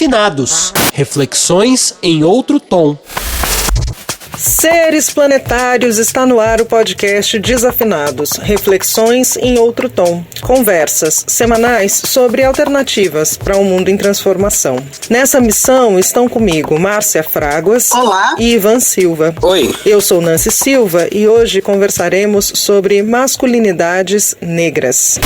Desafinados, reflexões em outro tom. Seres Planetários, está no ar o podcast Desafinados, reflexões em outro tom. Conversas semanais sobre alternativas para um mundo em transformação. Nessa missão estão comigo Márcia Fraguas. Olá. E Ivan Silva. Oi. Eu sou Nancy Silva e hoje conversaremos sobre masculinidades negras.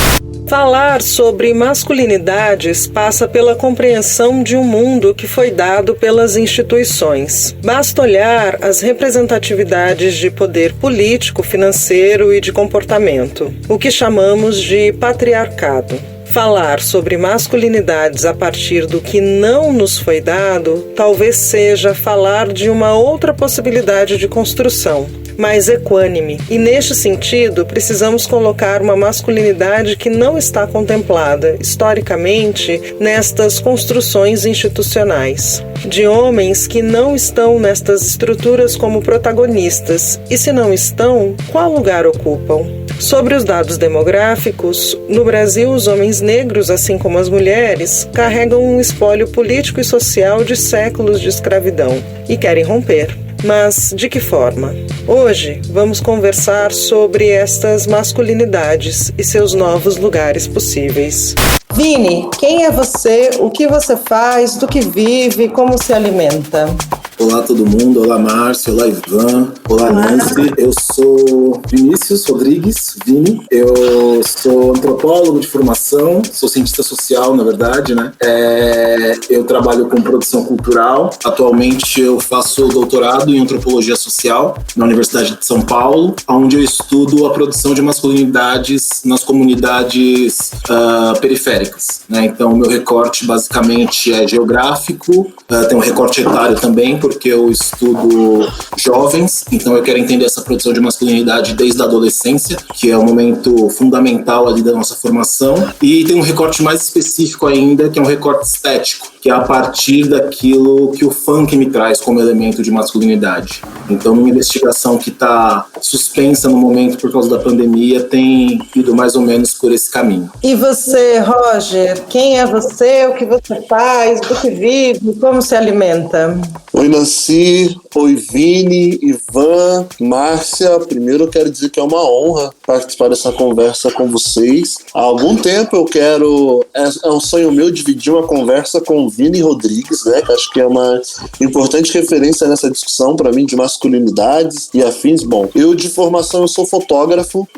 Falar sobre masculinidades passa pela compreensão de um mundo que foi dado pelas instituições. Basta olhar as representatividades de poder político, financeiro e de comportamento, o que chamamos de patriarcado. Falar sobre masculinidades a partir do que não nos foi dado talvez seja falar de uma outra possibilidade de construção, mais equânime. E neste sentido, precisamos colocar uma masculinidade que não está contemplada, historicamente, nestas construções institucionais. De homens que não estão nestas estruturas como protagonistas. E se não estão, qual lugar ocupam? Sobre os dados demográficos, no Brasil, os homens negros, assim como as mulheres, carregam um espólio político e social de séculos de escravidão e querem romper. Mas de que forma? Hoje vamos conversar sobre estas masculinidades e seus novos lugares possíveis. Vini, quem é você? O que você faz? Do que vive? Como se alimenta? Olá todo mundo, olá Márcio, olá Ivan, olá Nancy. Eu sou Vinícius Rodrigues, Vini. Eu sou antropólogo de formação, sou cientista social, na verdade, né? Eu trabalho com produção cultural. Atualmente eu faço doutorado em antropologia social na Universidade de São Paulo, onde eu estudo a produção de masculinidades nas comunidades periféricas, né? Então, o meu recorte basicamente é geográfico, tem um recorte etário também, porque eu estudo jovens, então eu quero entender essa produção de masculinidade desde a adolescência, que é um momento fundamental ali da nossa formação, e tem um recorte mais específico ainda, que é um recorte estético, que é a partir daquilo que o funk me traz como elemento de masculinidade. Então, minha investigação, que está suspensa no momento por causa da pandemia, tem ido mais ou menos por esse caminho. E você, Roger, quem é você? O que você faz? Do que vive? Como se alimenta? Oi, Nancy. Oi, Vini, Ivan, Márcia. Primeiro eu quero dizer que é uma honra participar dessa conversa com vocês. Há algum tempo eu quero... É um sonho meu dividir uma conversa com o Vini Rodrigues, né? Que acho que é uma importante referência nessa discussão para mim de masculinidades e afins. Bom, eu de formação eu sou fotógrafo,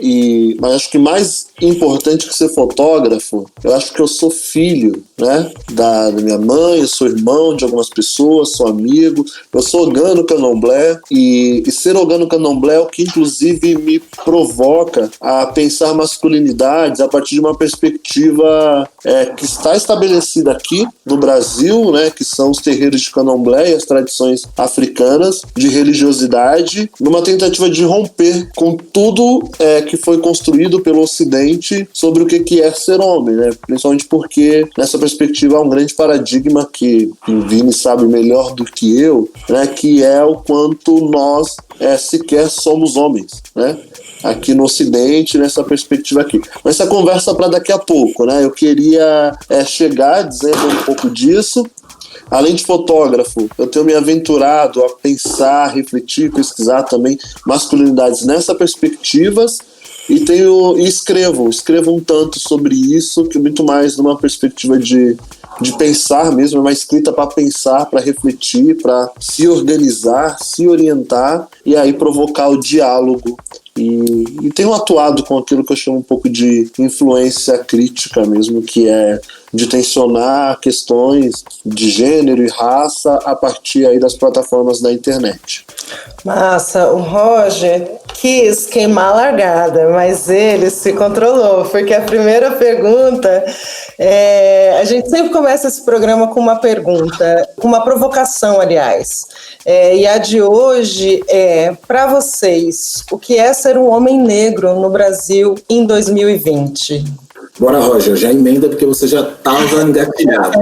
mas acho que mais importante que ser fotógrafo, eu acho que eu sou filho, né? Da minha mãe, eu sou irmão de algumas pessoas, sou amigo, eu sou ogano candomblé e ser ogano candomblé é o que inclusive me provoca a pensar masculinidades a partir de uma perspectiva que está estabelecida aqui no Brasil, né, que são os terreiros de candomblé e as tradições africanas de religiosidade, numa tentativa de romper com tudo que foi construído pelo Ocidente sobre o que é ser homem, né? Principalmente porque nessa perspectiva há um grande paradigma que o Vini sabe melhor do que eu, né, que é o quanto nós sequer somos homens, né? Aqui no Ocidente, nessa perspectiva aqui. Mas essa conversa para daqui a pouco, né? Eu queria chegar dizendo um pouco disso. Além de fotógrafo, eu tenho me aventurado a pensar, refletir, pesquisar também masculinidades nessa perspectivas e escrevo um tanto sobre isso, que muito mais numa perspectiva de pensar mesmo, é uma escrita para pensar, para refletir, para se organizar, se orientar e aí provocar o diálogo. E tenho atuado com aquilo que eu chamo um pouco de influência crítica mesmo, que é de tensionar questões de gênero e raça a partir aí das plataformas da internet. Massa, o Roger quis queimar a largada, mas ele se controlou, porque a primeira pergunta, a gente sempre começa esse programa com uma pergunta, com uma provocação, aliás. E a de hoje é, para vocês, o que é ser um homem negro no Brasil em 2020? Bora, Roger, já emenda porque você já estava engatilhado.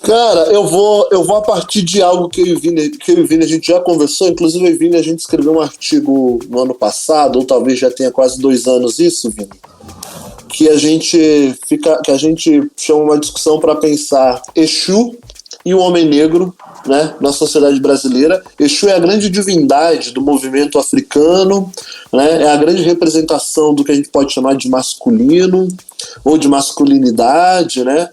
Cara, eu vou a partir de algo que eu e o Vini a gente já conversou, inclusive eu e o Vini a gente escreveu um artigo no ano passado, ou talvez já tenha quase 2 anos isso, Vini, que a gente chama uma discussão para pensar Exu e o homem negro, né, na sociedade brasileira. Exu é a grande divindade do movimento africano, né, é a grande representação do que a gente pode chamar de masculino ou de masculinidade, né,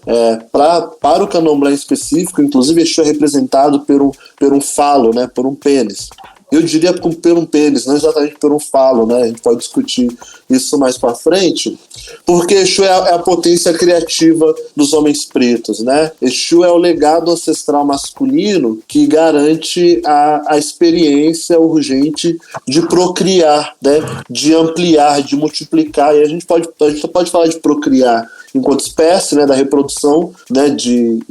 para o candomblé em específico. Inclusive Exu é representado por um falo, né, por um pênis. Eu diria por um pênis, não exatamente por um falo, né? A gente pode discutir isso mais para frente, porque Exu é a potência criativa dos homens pretos, né? Exu é o legado ancestral masculino que garante a experiência urgente de procriar, né? De ampliar, de multiplicar. E a gente pode falar de procriar enquanto espécie, né, da reprodução, né,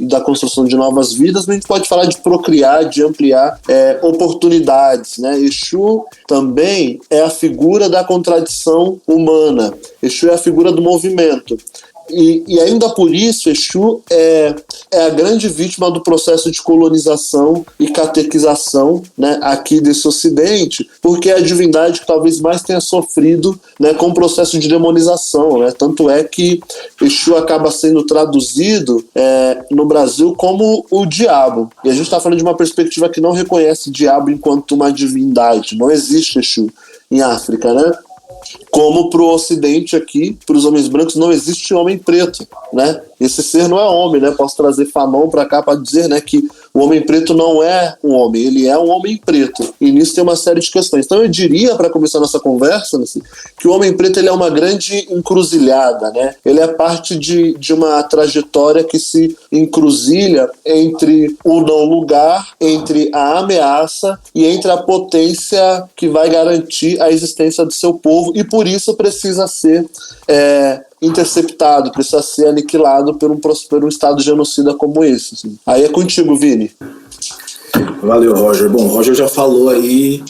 da construção de novas vidas, mas a gente pode falar de procriar, de ampliar oportunidades, né? Exu também é a figura da contradição humana. Exu é a figura do movimento. E ainda por isso, Exu é a grande vítima do processo de colonização e catequização, né, aqui desse ocidente, porque é a divindade que talvez mais tenha sofrido, né, com o processo de demonização, né? Tanto é que Exu acaba sendo traduzido no Brasil como o diabo. E a gente está falando de uma perspectiva que não reconhece o diabo enquanto uma divindade. Não existe Exu em África, né? Como para o Ocidente aqui, para os homens brancos, não existe homem preto, né? Esse ser não é homem, né? Posso trazer Fanon para cá para dizer, né, que o homem preto não é um homem, ele é um homem preto. E nisso tem uma série de questões. Então eu diria, para começar nossa conversa, que o homem preto ele é uma grande encruzilhada, né? Ele é parte de uma trajetória que se encruzilha entre o não lugar, entre a ameaça e entre a potência que vai garantir a existência do seu povo, e por isso precisa ser interceptado, precisa ser aniquilado por um estado genocida como esse, assim. Aí é contigo, Vini. Valeu, Roger. Bom, o Roger já falou aí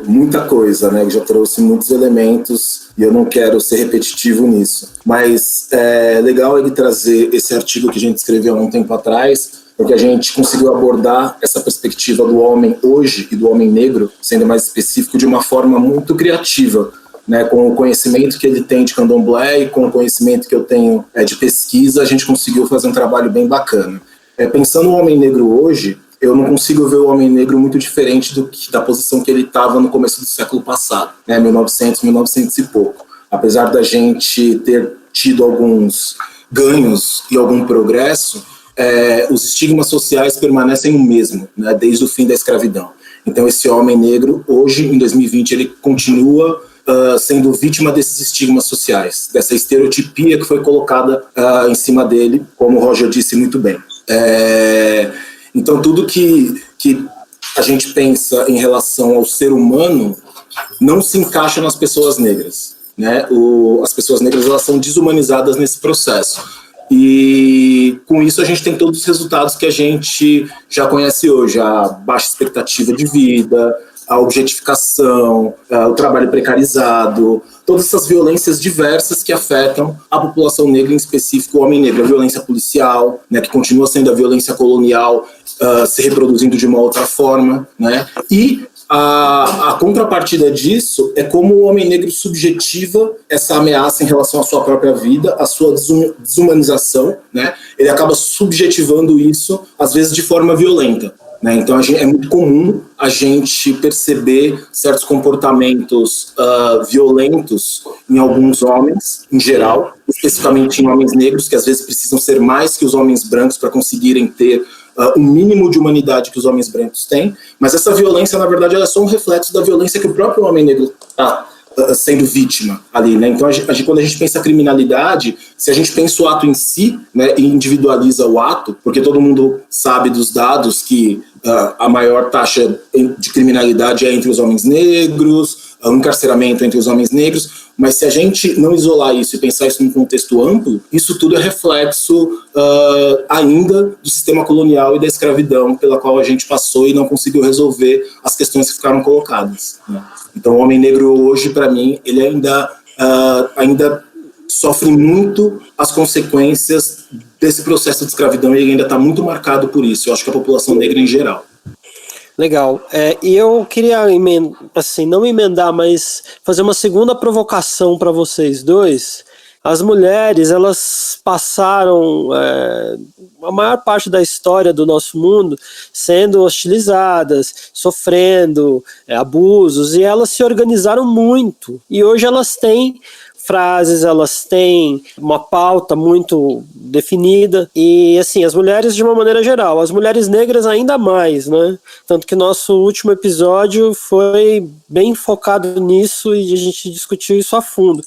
muita coisa, né? Já trouxe muitos elementos e eu não quero ser repetitivo nisso. Mas é legal ele trazer esse artigo que a gente escreveu há um tempo atrás, porque a gente conseguiu abordar essa perspectiva do homem hoje e do homem negro, sendo mais específico, de uma forma muito criativa, né, com o conhecimento que ele tem de candomblé e com o conhecimento que eu tenho de pesquisa, a gente conseguiu fazer um trabalho bem bacana. Pensando no homem negro hoje, eu não consigo ver o homem negro muito diferente da posição que ele estava no começo do século passado, né, 1900 e pouco. Apesar da gente ter tido alguns ganhos e algum progresso, os estigmas sociais permanecem o mesmo, né, desde o fim da escravidão. Então esse homem negro, hoje, em 2020, ele continua sendo vítima desses estigmas sociais, dessa estereotipia que foi colocada em cima dele, como o Roger disse muito bem. Então tudo que a gente pensa em relação ao ser humano não se encaixa nas pessoas negras, né? As pessoas negras, elas são desumanizadas nesse processo. E com isso a gente tem todos os resultados que a gente já conhece hoje: a baixa expectativa de vida, a objetificação, o trabalho precarizado, todas essas violências diversas que afetam a população negra, em específico o homem negro. A violência policial, né, que continua sendo a violência colonial, se reproduzindo de uma outra forma, né? E a contrapartida disso é como o homem negro subjetiva essa ameaça em relação à sua própria vida, à sua desumanização, né? Ele acaba subjetivando isso, às vezes de forma violenta, né? Então é muito comum a gente perceber certos comportamentos violentos em alguns homens, em geral, especificamente em homens negros, que às vezes precisam ser mais que os homens brancos para conseguirem ter o mínimo de humanidade que os homens brancos têm, mas essa violência, na verdade, ela é só um reflexo da violência que o próprio homem negro está sendo vítima ali, né? Então, quando a gente pensa criminalidade, se a gente pensa o ato em si, né, e individualiza o ato, porque todo mundo sabe dos dados que a maior taxa de criminalidade é entre os homens negros, o encarceramento entre os homens negros, mas se a gente não isolar isso e pensar isso num contexto amplo, isso tudo é reflexo ainda do sistema colonial e da escravidão pela qual a gente passou e não conseguiu resolver as questões que ficaram colocadas, né? Então o homem negro hoje, para mim, ele ainda sofre muito as consequências desse processo de escravidão e ele ainda está muito marcado por isso. Eu acho que a população negra em geral. Legal. E eu queria, assim, não emendar, mas fazer uma segunda provocação para vocês dois, as mulheres, elas passaram a maior parte da história do nosso mundo sendo hostilizadas, sofrendo abusos, e elas se organizaram muito. E hoje elas têm frases, elas têm uma pauta muito definida, e assim, as mulheres de uma maneira geral, as mulheres negras ainda mais, né? Tanto que nosso último episódio foi bem focado nisso e a gente discutiu isso a fundo.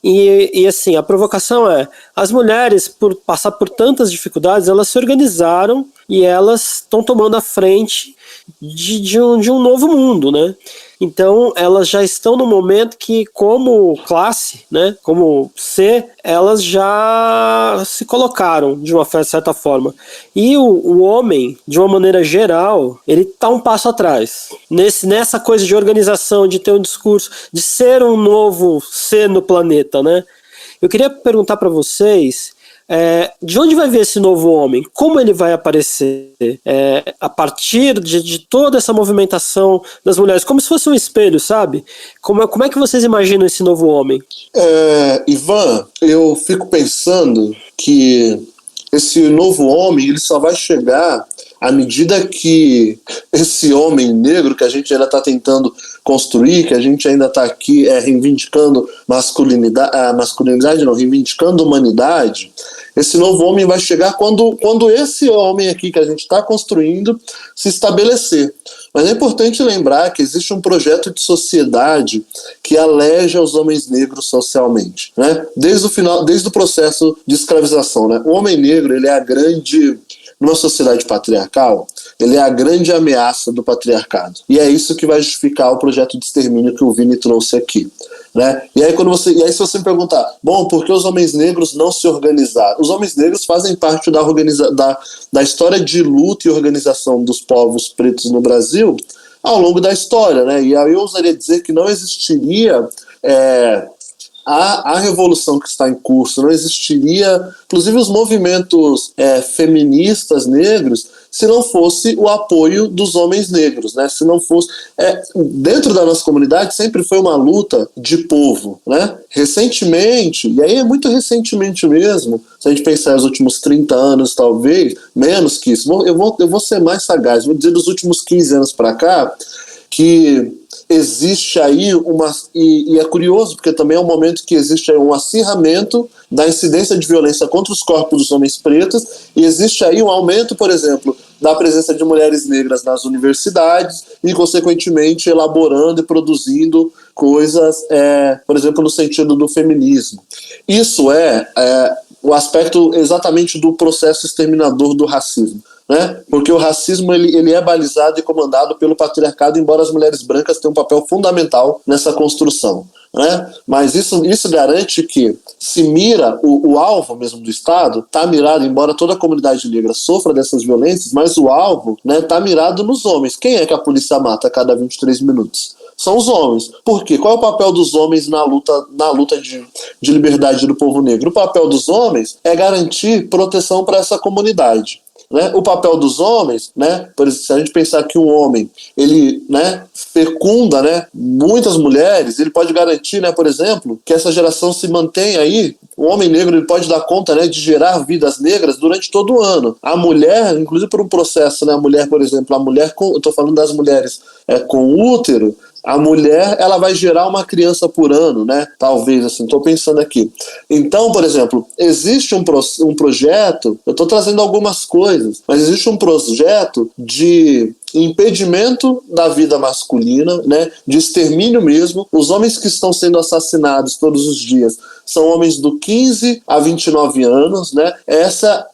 E assim, a provocação é, as mulheres, por passar por tantas dificuldades, elas se organizaram e elas estão tomando a frente de um novo mundo, né? Então, elas já estão no momento que, como classe, né, como ser, elas já se colocaram de uma certa forma. E o homem, de uma maneira geral, ele está um passo atrás. Nessa coisa de organização, de ter um discurso, de ser um novo ser no planeta, né? Eu queria perguntar para vocês, de onde vai vir esse novo homem? Como ele vai aparecer? A partir de toda essa movimentação das mulheres, como se fosse um espelho, sabe? Como é que vocês imaginam esse novo homem? Ivan, eu fico pensando que esse novo homem ele só vai chegar à medida que esse homem negro que a gente ainda está tentando construir, que a gente ainda está aqui reivindicando masculinidade, não, reivindicando humanidade, esse novo homem vai chegar quando esse homem aqui que a gente está construindo se estabelecer. Mas é importante lembrar que existe um projeto de sociedade que aleja os homens negros socialmente, né? Desde o processo de escravização, né? O homem negro, ele é numa sociedade patriarcal, ele é a grande ameaça do patriarcado. E é isso que vai justificar o projeto de extermínio que o Vini trouxe aqui, né? E aí se você me perguntar, bom, por que os homens negros não se organizaram? Os homens negros fazem parte da história de luta e organização dos povos pretos no Brasil ao longo da história, né? E aí eu ousaria dizer que não existiria a revolução que está em curso, não existiria, inclusive os movimentos feministas negros, se não fosse o apoio dos homens negros, né? Se não fosse... dentro da nossa comunidade sempre foi uma luta de povo, né? Recentemente, e aí é muito recentemente mesmo, se a gente pensar nos últimos 30 anos, talvez, menos que isso, eu vou ser mais sagaz, vou dizer dos últimos 15 anos para cá, que existe aí e é curioso porque também é um momento que existe aí um acirramento da incidência de violência contra os corpos dos homens pretos, e existe aí um aumento, por exemplo, da presença de mulheres negras nas universidades e, consequentemente, elaborando e produzindo coisas, por exemplo, no sentido do feminismo. Isso é o aspecto exatamente do processo exterminador do racismo, né? Porque o racismo ele é balizado e comandado pelo patriarcado, embora as mulheres brancas tenham um papel fundamental nessa construção, né? Mas isso garante que se mira o alvo mesmo do Estado, está mirado, embora toda a comunidade negra sofra dessas violências, mas o alvo está mirado nos homens. Quem é que a polícia mata a cada 23 minutos? São os homens. Por quê? Qual é o papel dos homens na luta de liberdade do povo negro? O papel dos homens é garantir proteção para essa comunidade, né? O papel dos homens, né? Por exemplo, se a gente pensar que um homem ele, né, fecunda, né, muitas mulheres, ele pode garantir, né, por exemplo, que essa geração se mantenha aí. O homem negro ele pode dar conta, né, de gerar vidas negras durante todo o ano. A mulher, inclusive por um processo, né, a mulher, por exemplo, eu estou falando das mulheres com útero, a mulher ela vai gerar uma criança por ano, né? Talvez, assim, estou pensando aqui. Então, por exemplo, existe um projeto, eu estou trazendo algumas coisas, mas existe um projeto de impedimento da vida masculina, né? De extermínio mesmo. Os homens que estão sendo assassinados todos os dias são homens do 15 a 29 anos, né? Essa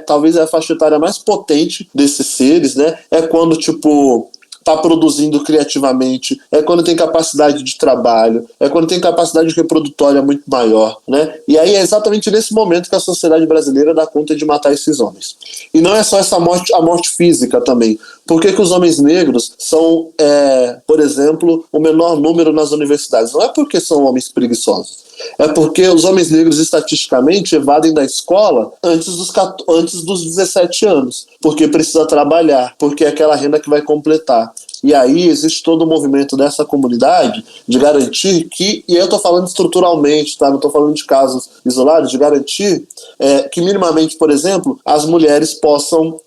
talvez a faixa etária mais potente desses seres, né? É quando, tipo, está produzindo criativamente, é quando tem capacidade de trabalho, é quando tem capacidade reprodutória muito maior, né? E aí é exatamente nesse momento que a sociedade brasileira dá conta de matar esses homens. E não é só essa morte, a morte física também. Por que os homens negros são, por exemplo, o menor número nas universidades? Não é porque são homens preguiçosos. É porque os homens negros, estatisticamente, evadem da escola antes dos 17 anos, porque precisa trabalhar, porque é aquela renda que vai completar. E aí existe todo o movimento dessa comunidade de garantir que, e eu estou falando estruturalmente, tá? Não estou falando de casos isolados, de garantir que minimamente, por exemplo, as mulheres possam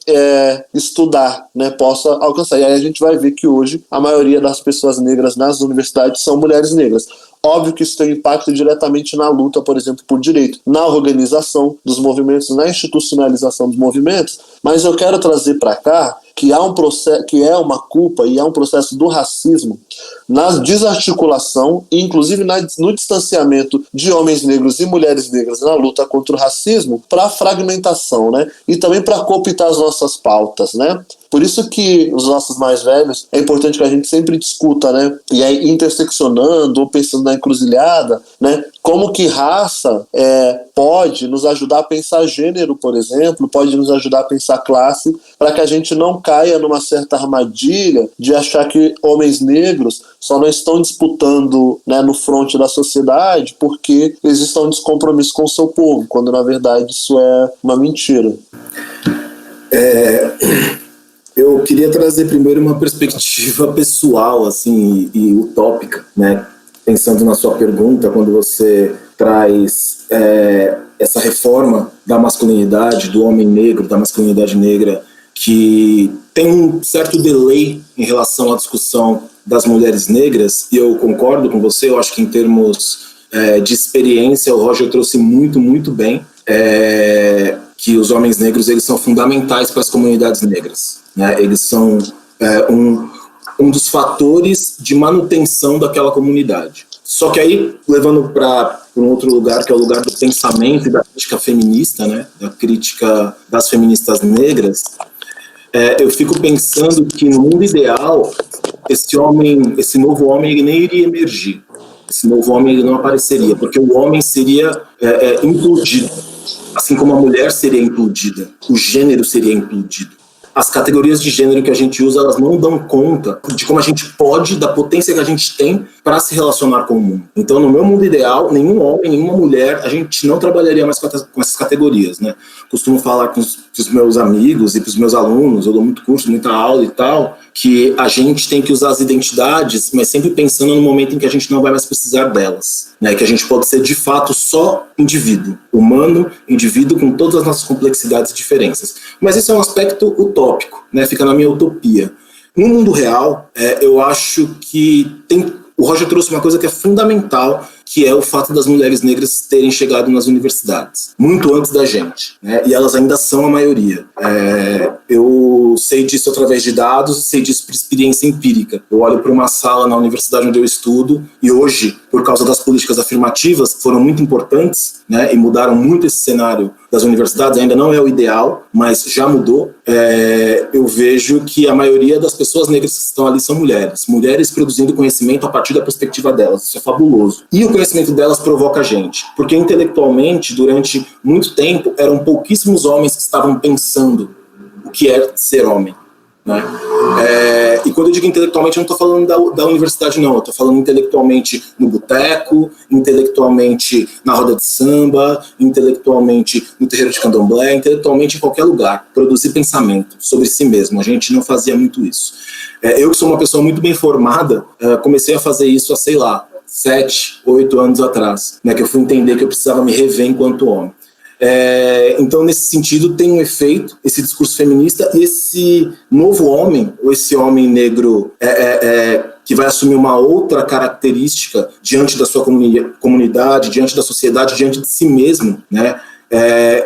estudar, né? Possam alcançar. E aí a gente vai ver que hoje a maioria das pessoas negras nas universidades são mulheres negras. Óbvio que isso tem impacto diretamente na luta, por exemplo, por direito, na organização dos movimentos, na institucionalização dos movimentos, mas eu quero trazer para cá que há um processo, que é uma culpa e há um processo do racismo na desarticulação, inclusive no distanciamento de homens negros e mulheres negras na luta contra o racismo, para a fragmentação, né? E também para cooptar as nossas pautas, né? Por isso que os nossos mais velhos, é importante que a gente sempre discuta, né? E aí interseccionando ou pensando na encruzilhada, né? Como que raça pode nos ajudar a pensar gênero, por exemplo, pode nos ajudar a pensar classe, para que a gente não caia numa certa armadilha de achar que homens negros só não estão disputando, né, no fronte da sociedade porque existe um descompromisso com o seu povo, quando na verdade isso é uma mentira. Eu queria trazer primeiro uma perspectiva pessoal, assim, e utópica, né? Pensando na sua pergunta, quando você traz essa reforma da masculinidade, do homem negro, da masculinidade negra, que tem um certo delay em relação à discussão das mulheres negras, e eu concordo com você, eu acho que em termos de experiência, o Roger trouxe muito, muito bem, que os homens negros eles são fundamentais para as comunidades negras, né? Eles são um dos fatores de manutenção daquela comunidade. Só que aí, levando para um outro lugar, que é o lugar do pensamento e da crítica feminista, né? Da crítica das feministas negras, eu fico pensando que no mundo ideal, esse novo homem, ele nem iria emergir. Esse novo homem ele não apareceria, porque o homem seria implodido, assim como a mulher seria implodida, o gênero seria implodido. As categorias de gênero que a gente usa, elas não dão conta de como a gente pode, da potência que a gente tem para se relacionar com o mundo. Então, no meu mundo ideal, nenhum homem, nenhuma mulher, a gente não trabalharia mais com essas categorias, né? Costumo falar com os meus amigos e para os meus alunos, eu dou muito curso, muita aula e tal, que a gente tem que usar as identidades, mas sempre pensando no momento em que a gente não vai mais precisar delas, né? Que a gente pode ser, de fato, só indivíduo, humano, indivíduo com todas as nossas complexidades e diferenças. Mas esse é um aspecto utópico, né? Fica na minha utopia. No mundo real, eu acho que o Roger trouxe uma coisa que é fundamental, que é o fato das mulheres negras terem chegado nas universidades, muito antes da gente, né? E elas ainda são a maioria. Eu sei disso através de dados, sei disso por experiência empírica. Eu olho para uma sala na universidade onde eu estudo, e hoje, por causa das políticas afirmativas, que foram muito importantes, né, e mudaram muito esse cenário das universidades, ainda não é o ideal, mas já mudou. Eu vejo que a maioria das pessoas negras que estão ali são mulheres produzindo conhecimento a partir da perspectiva delas. Isso é fabuloso. E o conhecimento delas provoca a gente, porque intelectualmente, durante muito tempo, eram pouquíssimos homens que estavam pensando o que é ser homem, né? E quando eu digo intelectualmente, eu não estou falando da universidade, não. Eu estou falando intelectualmente no boteco, intelectualmente na roda de samba, intelectualmente no terreiro de candomblé, intelectualmente em qualquer lugar. Produzir pensamento sobre si mesmo. A gente não fazia muito isso. Eu, que sou uma pessoa muito bem formada, comecei a fazer isso há, 7, 8 anos atrás, né, que eu fui entender que eu precisava me rever enquanto homem. Então, nesse sentido, tem um efeito, esse discurso feminista, e esse novo homem, ou esse homem negro que vai assumir uma outra característica diante da sua comunidade, diante da sociedade, diante de si mesmo, né?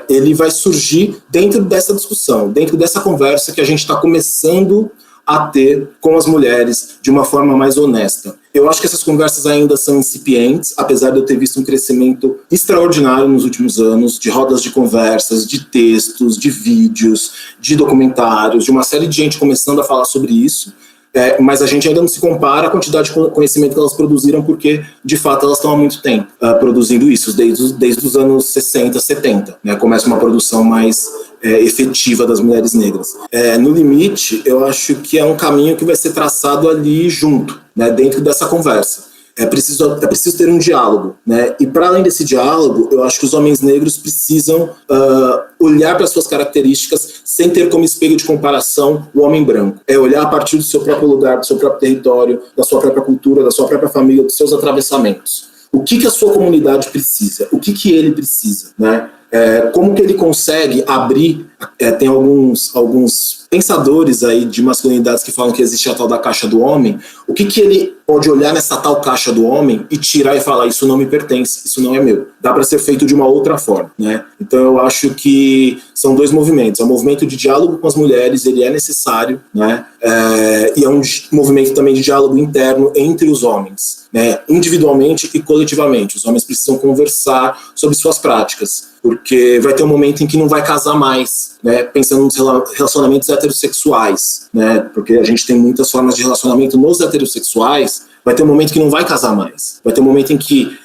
Ele vai surgir dentro dessa discussão, dentro dessa conversa que a gente está começando a ter com as mulheres de uma forma mais honesta. Eu acho que essas conversas ainda são incipientes, apesar de eu ter visto um crescimento extraordinário nos últimos anos, de rodas de conversas, de textos, de vídeos, de documentários, de uma série de gente começando a falar sobre isso, mas a gente ainda não se compara à quantidade de conhecimento que elas produziram, porque, de fato, elas estão há muito tempo produzindo isso, desde os anos 60, 70, né? Começa uma produção mais efetiva das mulheres negras. No limite, eu acho que é um caminho que vai ser traçado ali junto, né, dentro dessa conversa. é preciso ter um diálogo, né? E para além desse diálogo, eu acho que os homens negros precisam olhar para suas características sem ter como espelho de comparação o homem branco. É olhar a partir do seu próprio lugar, do seu próprio território, da sua própria cultura, da sua própria família, dos seus atravessamentos. O que a sua comunidade precisa? O que ele precisa, né? Como que ele consegue abrir... tem alguns pensadores aí de masculinidades que falam que existe a tal da caixa do homem. O que ele pode olhar nessa tal caixa do homem e tirar e falar, isso não me pertence, isso não é meu. Dá para ser feito de uma outra forma, né? Então eu acho que são dois movimentos. É um movimento de diálogo com as mulheres, ele é necessário, né? E é um movimento também de diálogo interno entre os homens, né? Individualmente e coletivamente. Os homens precisam conversar sobre suas práticas, porque vai ter um momento em que não vai casar mais, né? Pensando nos relacionamentos heterossexuais, né? Porque a gente tem muitas formas de relacionamento nos heterossexuais. Vai ter um momento que não vai casar mais. Vai ter um momento em que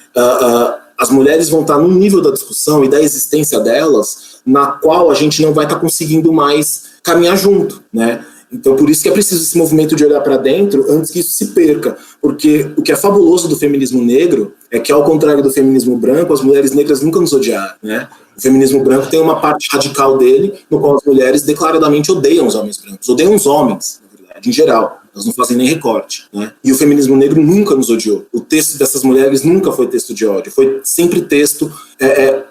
as mulheres vão estar num nível da discussão e da existência delas na qual a gente não vai estar conseguindo mais caminhar junto, né? Então, por isso que é preciso esse movimento de olhar para dentro antes que isso se perca. Porque o que é fabuloso do feminismo negro é que, ao contrário do feminismo branco, as mulheres negras nunca nos odiaram, né? O feminismo branco tem uma parte radical dele, no qual as mulheres declaradamente odeiam os homens brancos. Odeiam os homens, na verdade, em geral. Elas não fazem nem recorte, né? E o feminismo negro nunca nos odiou. O texto dessas mulheres nunca foi texto de ódio. Foi sempre texto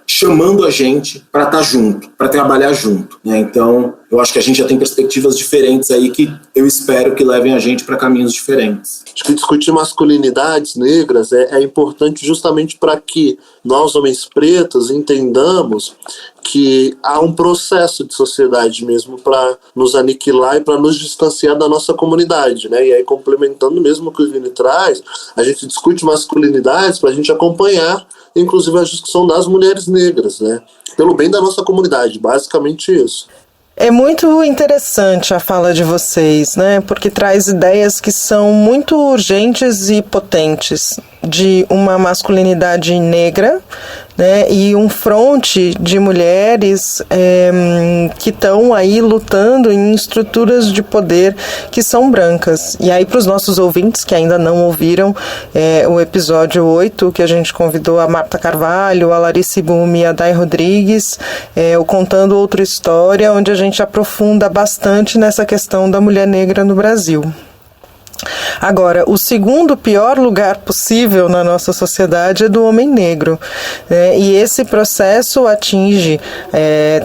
chamando a gente para estar junto, para trabalhar junto, né? Então, eu acho que a gente já tem perspectivas diferentes aí que eu espero que levem a gente para caminhos diferentes. Acho que discutir masculinidades negras é importante justamente para que nós, homens pretos, entendamos que há um processo de sociedade mesmo para nos aniquilar e para nos distanciar da nossa comunidade, né? E aí, complementando mesmo o que o Vini traz, a gente discute masculinidades para a gente acompanhar, inclusive, a discussão das mulheres negras, né? Pelo bem da nossa comunidade, basicamente isso. É muito interessante a fala de vocês, né? Porque traz ideias que são muito urgentes e potentes de uma masculinidade negra, né? E um fronte de mulheres que estão aí lutando em estruturas de poder que são brancas. E aí, para os nossos ouvintes que ainda não ouviram o episódio 8, que a gente convidou a Marta Carvalho, a Larissa Bumi e a Day Rodrigues, o Contando Outra História, onde a gente aprofunda bastante nessa questão da mulher negra no Brasil. Agora, o segundo pior lugar possível na nossa sociedade é do homem negro, né? E esse processo atinge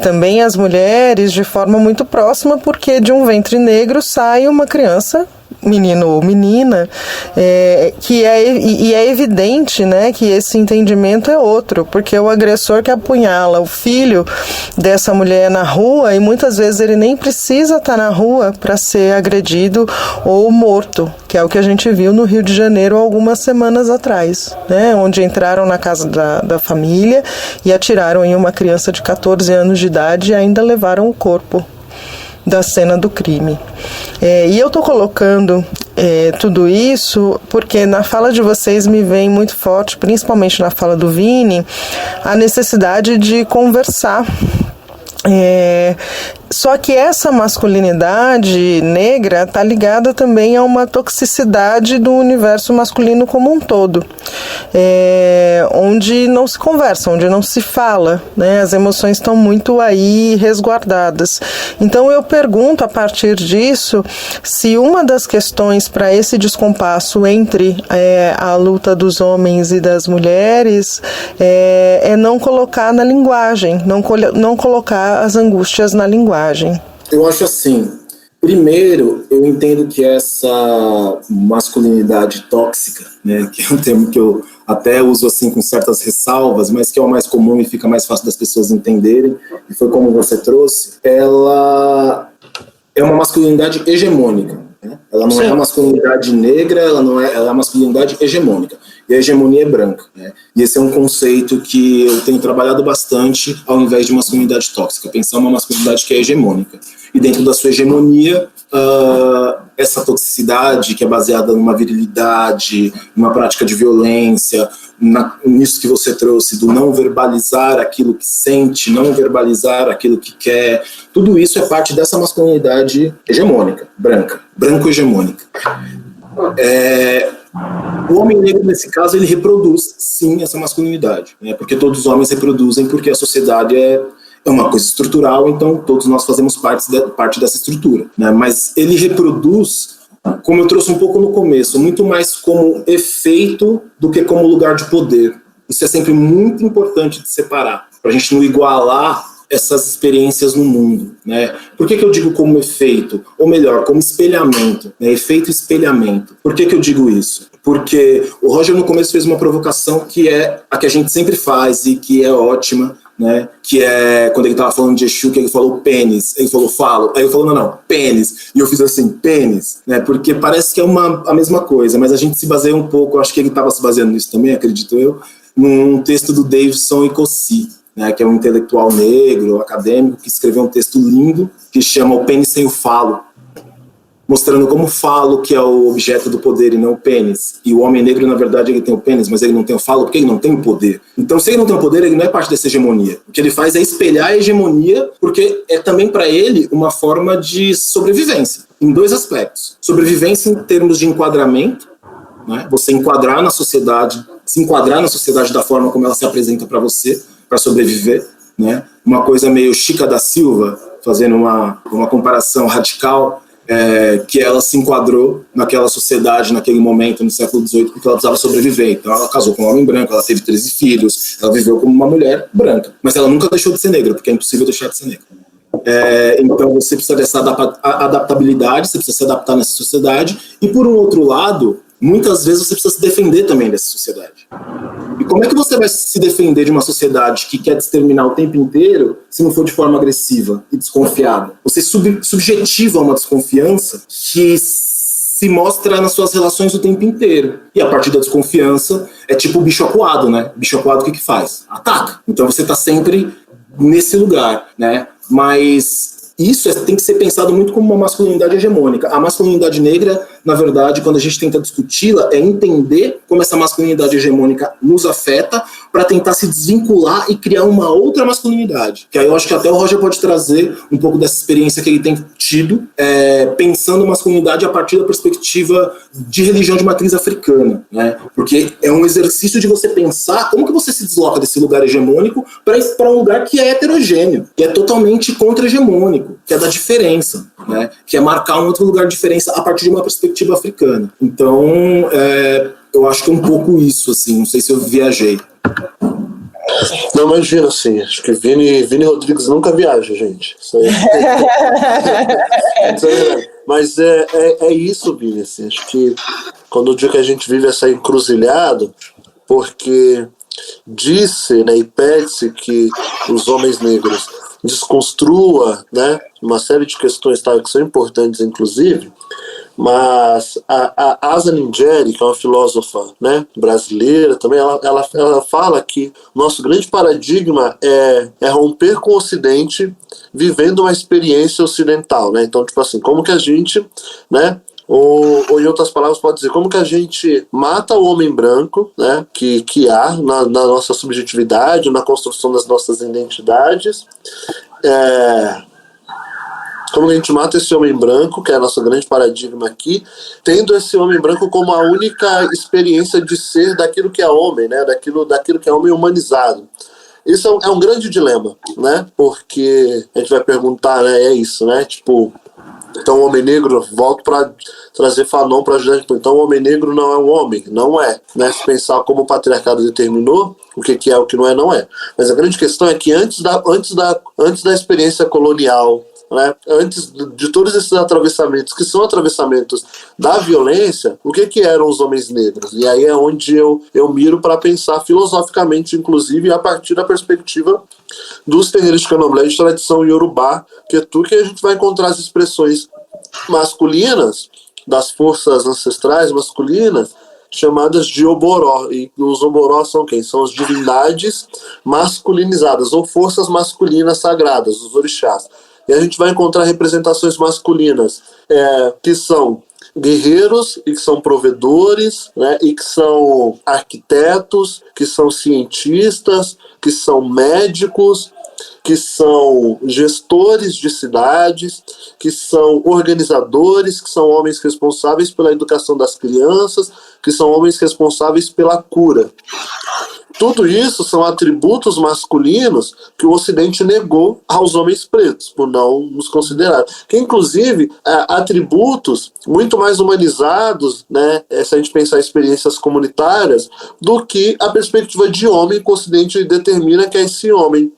também as mulheres de forma muito próxima, porque de um ventre negro sai uma criança, menino ou menina, e é evidente, né, que esse entendimento é outro, porque o agressor que apunhala o filho dessa mulher na rua, e muitas vezes ele nem precisa estar na rua para ser agredido ou morto, que é o que a gente viu no Rio de Janeiro algumas semanas atrás, né, onde entraram na casa da família e atiraram em uma criança de 14 anos de idade e ainda levaram o corpo da cena do crime. E eu estou colocando tudo isso porque na fala de vocês me vem muito forte, principalmente na fala do Vini, a necessidade de conversar. Só que essa masculinidade negra está ligada também a uma toxicidade do universo masculino como um todo, onde não se conversa, onde não se fala, né? As emoções estão muito aí resguardadas. Então eu pergunto a partir disso se uma das questões para esse descompasso entre a luta dos homens e das mulheres é não colocar na linguagem, não colocar as angústias na linguagem. Eu acho assim, primeiro, eu entendo que essa masculinidade tóxica, né, que é um termo que eu até uso assim com certas ressalvas, mas que é o mais comum e fica mais fácil das pessoas entenderem, e foi como você trouxe, ela é uma masculinidade hegemônica, né? Ela não é uma masculinidade negra, ela é uma masculinidade hegemônica. E a hegemonia é branca, né? E esse é um conceito que eu tenho trabalhado bastante ao invés de masculinidade tóxica, pensar uma masculinidade que é hegemônica. E dentro da sua hegemonia, essa toxicidade que é baseada numa virilidade, numa prática de violência, nisso que você trouxe, do não verbalizar aquilo que sente, não verbalizar aquilo que quer, tudo isso é parte dessa masculinidade hegemônica, branca, branco-hegemônica. O homem negro, nesse caso, ele reproduz, sim, essa masculinidade, né? Porque todos os homens reproduzem, porque a sociedade é uma coisa estrutural, então todos nós fazemos parte dessa estrutura, né? Mas ele reproduz, como eu trouxe um pouco no começo, muito mais como efeito do que como lugar de poder. Isso é sempre muito importante de separar, para a gente não igualar essas experiências no mundo, né? Por que eu digo como efeito? Ou melhor, como espelhamento, né? Efeito espelhamento. Por que eu digo isso? Porque o Roger no começo fez uma provocação que é a que a gente sempre faz e que é ótima, né? Que é quando ele estava falando de Exu, que ele falou pênis, ele falou falo, aí ele falou não, pênis, e eu fiz assim, pênis, né? Porque parece que é a mesma coisa, mas a gente se baseia um pouco, acho que ele estava se baseando nisso também, acredito eu, num texto do Davidson Icossi, né, que é um intelectual negro, acadêmico, que escreveu um texto lindo que chama O Pênis Sem o Falo, mostrando como o falo que é o objeto do poder e não o pênis. E o homem negro, na verdade, ele tem o pênis, mas ele não tem o falo porque ele não tem o poder. Então, se ele não tem o poder, ele não é parte dessa hegemonia. O que ele faz é espelhar a hegemonia, porque é também para ele uma forma de sobrevivência, em dois aspectos. Sobrevivência em termos de enquadramento, né, você enquadrar na sociedade, se enquadrar na sociedade da forma como ela se apresenta para você, para sobreviver, né? Uma coisa meio Chica da Silva, fazendo uma comparação radical, que ela se enquadrou naquela sociedade, naquele momento, no século XVIII, porque ela precisava sobreviver. Então ela casou com um homem branco, ela teve 13 filhos, ela viveu como uma mulher branca, mas ela nunca deixou de ser negra, porque é impossível deixar de ser negra. Então você precisa dessa adaptabilidade, você precisa se adaptar nessa sociedade, e por um outro lado, muitas vezes você precisa se defender também dessa sociedade. E como é que você vai se defender de uma sociedade que quer te exterminar o tempo inteiro se não for de forma agressiva e desconfiada? Você subjetiva uma desconfiança que se mostra nas suas relações o tempo inteiro. E a partir da desconfiança é tipo o bicho acuado, né? O bicho acuado o que faz? Ataca. Então você está sempre nesse lugar, né? Mas isso tem que ser pensado muito como uma masculinidade hegemônica. A masculinidade negra, na verdade, quando a gente tenta discuti-la, é entender como essa masculinidade hegemônica nos afeta para tentar se desvincular e criar uma outra masculinidade. Que aí eu acho que até o Roger pode trazer um pouco dessa experiência que ele tem tido, pensando masculinidade a partir da perspectiva de religião de matriz africana, né? Porque é um exercício de você pensar como que você se desloca desse lugar hegemônico para um lugar que é heterogêneo, que é totalmente contra-hegemônico, que é da diferença, né? Que é marcar um outro lugar de diferença a partir de uma perspectiva africana. Então, eu acho que é um pouco isso, assim, não sei se eu viajei. Não, imagina, assim, acho que Vini Rodrigues nunca viaja, gente. Isso aí. Mas é isso, Vini, assim, acho que quando eu digo que a gente vive essa encruzilhada, porque disse, né, e pede-se que os homens negros desconstrua, né, uma série de questões que são importantes, inclusive, mas a Asa Ningeri, que é uma filósofa, né, brasileira também, ela fala que o nosso grande paradigma é romper com o Ocidente vivendo uma experiência ocidental, né? Então, tipo assim, como que a gente, né, ou em outras palavras pode dizer, como que a gente mata o homem branco, né, que há na nossa subjetividade, na construção das nossas identidades, como a gente mata esse homem branco, que é nosso grande paradigma aqui, tendo esse homem branco como a única experiência de ser daquilo que é homem, né, daquilo que é homem humanizado. Isso é um grande dilema, né, porque a gente vai perguntar, né, é isso, né, tipo, então o homem negro, volto para trazer Fanon para ajudar, então o homem negro não é um homem, não é, né, se pensar como o patriarcado determinou, o que é, o que não é, mas a grande questão é que antes da experiência colonial, né, antes de todos esses atravessamentos, que são atravessamentos da violência, o que eram os homens negros? E aí é onde eu miro para pensar filosoficamente, inclusive, a partir da perspectiva dos terreiros de candomblé de tradição iorubá, que a gente vai encontrar as expressões masculinas das forças ancestrais masculinas, chamadas de oboró, e os oboró são quem? São as divindades masculinizadas, ou forças masculinas sagradas, os orixás. E a gente vai encontrar representações masculinas que são guerreiros e que são provedores, né, e que são arquitetos, que são cientistas, que são médicos, que são gestores de cidades, que são organizadores, que são homens responsáveis pela educação das crianças, que são homens responsáveis pela cura. Tudo isso são atributos masculinos que o Ocidente negou aos homens pretos, por não nos considerar. Que, inclusive, atributos muito mais humanizados, né, se a gente pensar em experiências comunitárias, do que a perspectiva de homem que o Ocidente determina que é esse homem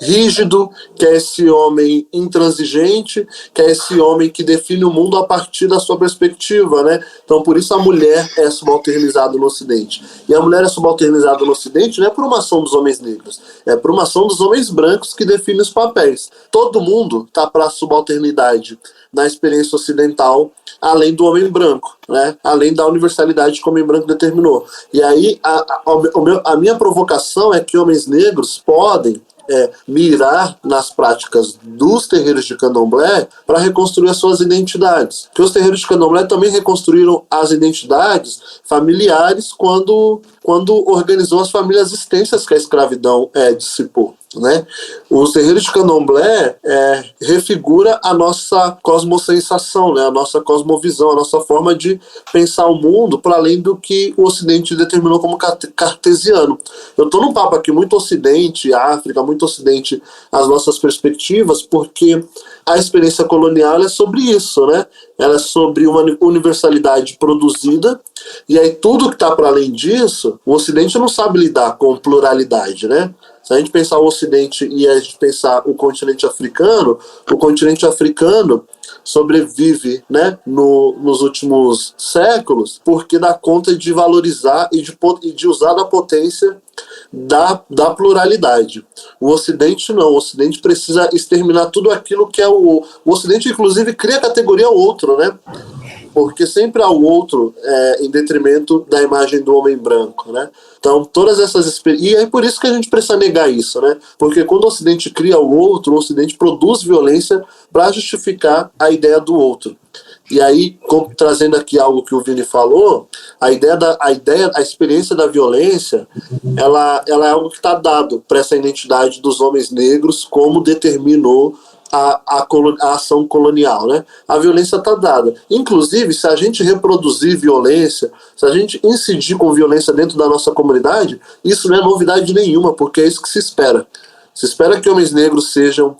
rígido, que é esse homem intransigente, que é esse homem que define o mundo a partir da sua perspectiva, né? Então, por isso a mulher é subalternizada no Ocidente. E a mulher é subalternizada no Ocidente não é por uma ação dos homens negros, é por uma ação dos homens brancos que definem os papéis. Todo mundo está para a subalternidade na experiência ocidental, além do homem branco, né? Além da universalidade que o homem branco determinou. E aí, a minha provocação é que homens negros podem mirar nas práticas dos terreiros de candomblé para reconstruir as suas identidades. Porque os terreiros de candomblé também reconstruíram as identidades familiares quando organizou as famílias extensas que a escravidão dissipou. Né? Os terreiros de candomblé refigura a nossa cosmosensação, né? A nossa cosmovisão, a nossa forma de pensar o mundo para além do que o Ocidente determinou como cartesiano. Eu estou num papo aqui muito Ocidente, África, muito Ocidente, as nossas perspectivas, porque a experiência colonial é sobre isso, né? Ela é sobre uma universalidade produzida, e aí tudo que está para além disso, o Ocidente não sabe lidar com pluralidade, né? Se a gente pensar o Ocidente e a gente pensar o continente africano sobrevive, né, nos últimos séculos porque dá conta de valorizar e de usar da potência da pluralidade. O Ocidente não. O Ocidente precisa exterminar tudo aquilo que é o Ocidente, inclusive, cria a categoria outro, né? Porque sempre há o outro em detrimento da imagem do homem branco, né? Então, todas essas experiências... E é por isso que a gente precisa negar isso, né? Porque quando o Ocidente cria o outro, o Ocidente produz violência para justificar a ideia do outro. E aí, trazendo aqui algo que o Vini falou, a experiência da violência, ela é algo que está dado para essa identidade dos homens negros, como determinou a ação colonial, né? A violência está dada. Inclusive, se a gente reproduzir violência, se a gente incidir com violência dentro da nossa comunidade, isso não é novidade nenhuma, porque é isso que se espera. Se espera que homens negros sejam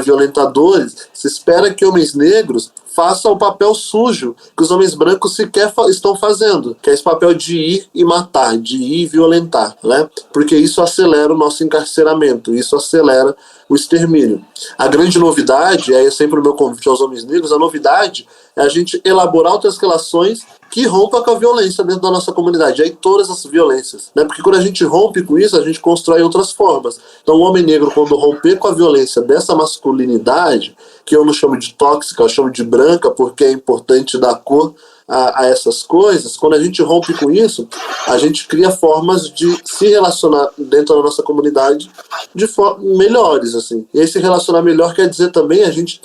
violentadores, se espera que homens negros façam o papel sujo que os homens brancos sequer estão fazendo, que é esse papel de ir e matar, de ir e violentar, né? Porque isso acelera o nosso encarceramento, isso acelera o extermínio. A grande novidade, é sempre o meu convite aos homens negros, a novidade é a gente elaborar outras relações que rompam com a violência dentro da nossa comunidade, aí todas as violências, né? Porque quando a gente rompe com isso, a gente constrói outras formas. Então o homem negro, quando romper com a violência dessa masculinidade, que eu não chamo de tóxica, eu chamo de branca, porque é importante dar cor a essas coisas, quando a gente rompe com isso, a gente cria formas de se relacionar dentro da nossa comunidade de melhores, assim. E esse relacionar melhor quer dizer também a gente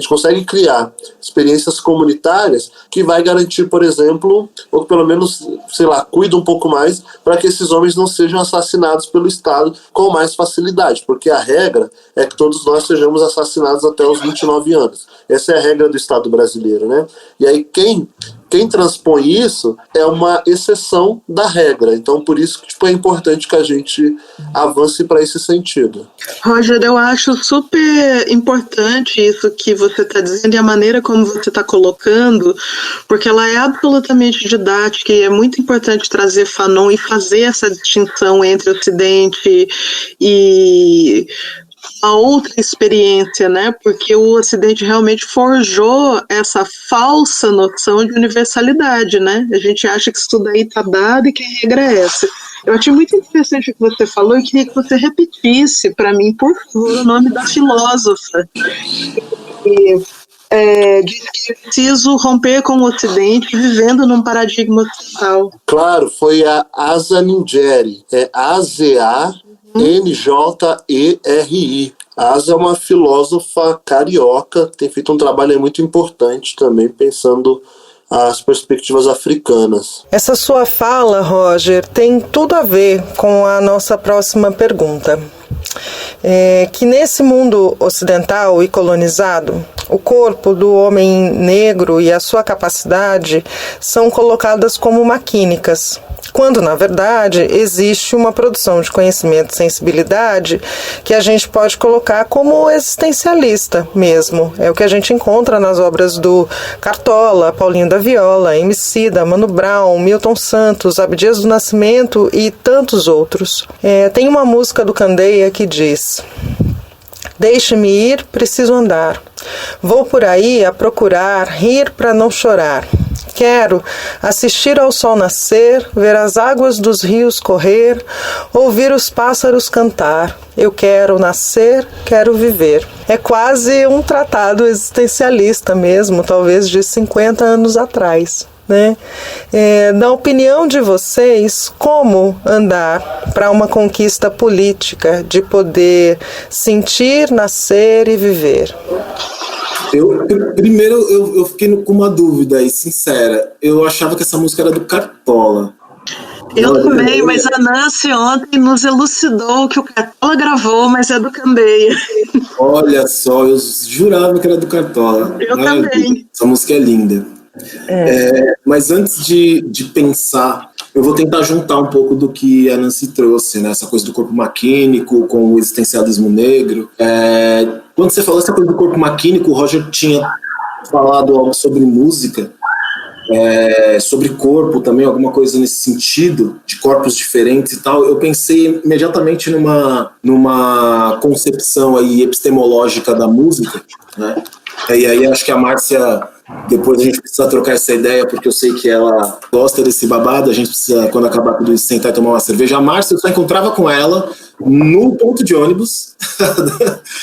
consegue criar experiências comunitárias que vai garantir, por exemplo, ou pelo menos, sei lá, cuida um pouco mais para que esses homens não sejam assassinados pelo Estado com mais facilidade, porque a regra é que todos nós sejamos assassinados até os 29 anos. Essa é a regra do Estado brasileiro, né? E aí quem transpõe isso é uma exceção da regra. Então, por isso que é importante que a gente avance para esse sentido. Roger, eu acho super importante isso que você está dizendo e a maneira como você está colocando, porque ela é absolutamente didática e é muito importante trazer Fanon e fazer essa distinção entre Ocidente e a outra experiência, né? Porque o Ocidente realmente forjou essa falsa noção de universalidade, né? A gente acha que isso tudo aí está dado e que a regra é essa. Eu achei muito interessante o que você falou e queria que você repetisse para mim, por favor, o nome da filósofa. Diz que é preciso romper com o Ocidente vivendo num paradigma ocidental. Claro, foi a Asa Ninjeri, Njeri. A Asa é uma filósofa carioca, tem feito um trabalho muito importante também, pensando as perspectivas africanas. Essa sua fala, Roger, tem tudo a ver com a nossa próxima pergunta. que nesse mundo ocidental e colonizado, o corpo do homem negro e a sua capacidade são colocadas como maquínicas, quando, na verdade, existe uma produção de conhecimento e sensibilidade que a gente pode colocar como existencialista mesmo. É o que a gente encontra nas obras do Cartola, Paulinho da Viola, Emicida, Mano Brown, Milton Santos, Abdias do Nascimento e tantos outros. Tem uma música do Candeia que diz: deixe-me ir, preciso andar. Vou por aí a procurar, rir para não chorar. Quero assistir ao sol nascer, ver as águas dos rios correr, ouvir os pássaros cantar. Eu quero nascer, quero viver. É quase um tratado existencialista mesmo, talvez de 50 anos atrás. Né? Na opinião de vocês, como andar para uma conquista política de poder sentir, nascer e viver? Primeiro, eu fiquei com uma dúvida aí, sincera. Eu achava que essa música era do Cartola. Eu também, mas a Nancy ontem nos elucidou que o Cartola gravou, mas é do Candeia. Olha só, eu jurava que era do Cartola. Eu também. Essa música é linda. Mas antes de pensar, eu vou tentar juntar um pouco do que a Nancy trouxe, né? Essa coisa do corpo maquínico com o existencialismo negro. Quando você falou essa coisa do corpo maquínico, o Roger tinha falado algo sobre música, sobre corpo também, alguma coisa nesse sentido, de corpos diferentes e tal. Eu pensei imediatamente numa concepção aí epistemológica da música, né? E aí acho que a Márcia, depois a gente precisa trocar essa ideia, porque eu sei que ela gosta desse babado. A gente precisa, quando acabar tudo isso, sentar e tomar uma cerveja. A Márcia, eu só encontrava com ela no ponto de ônibus.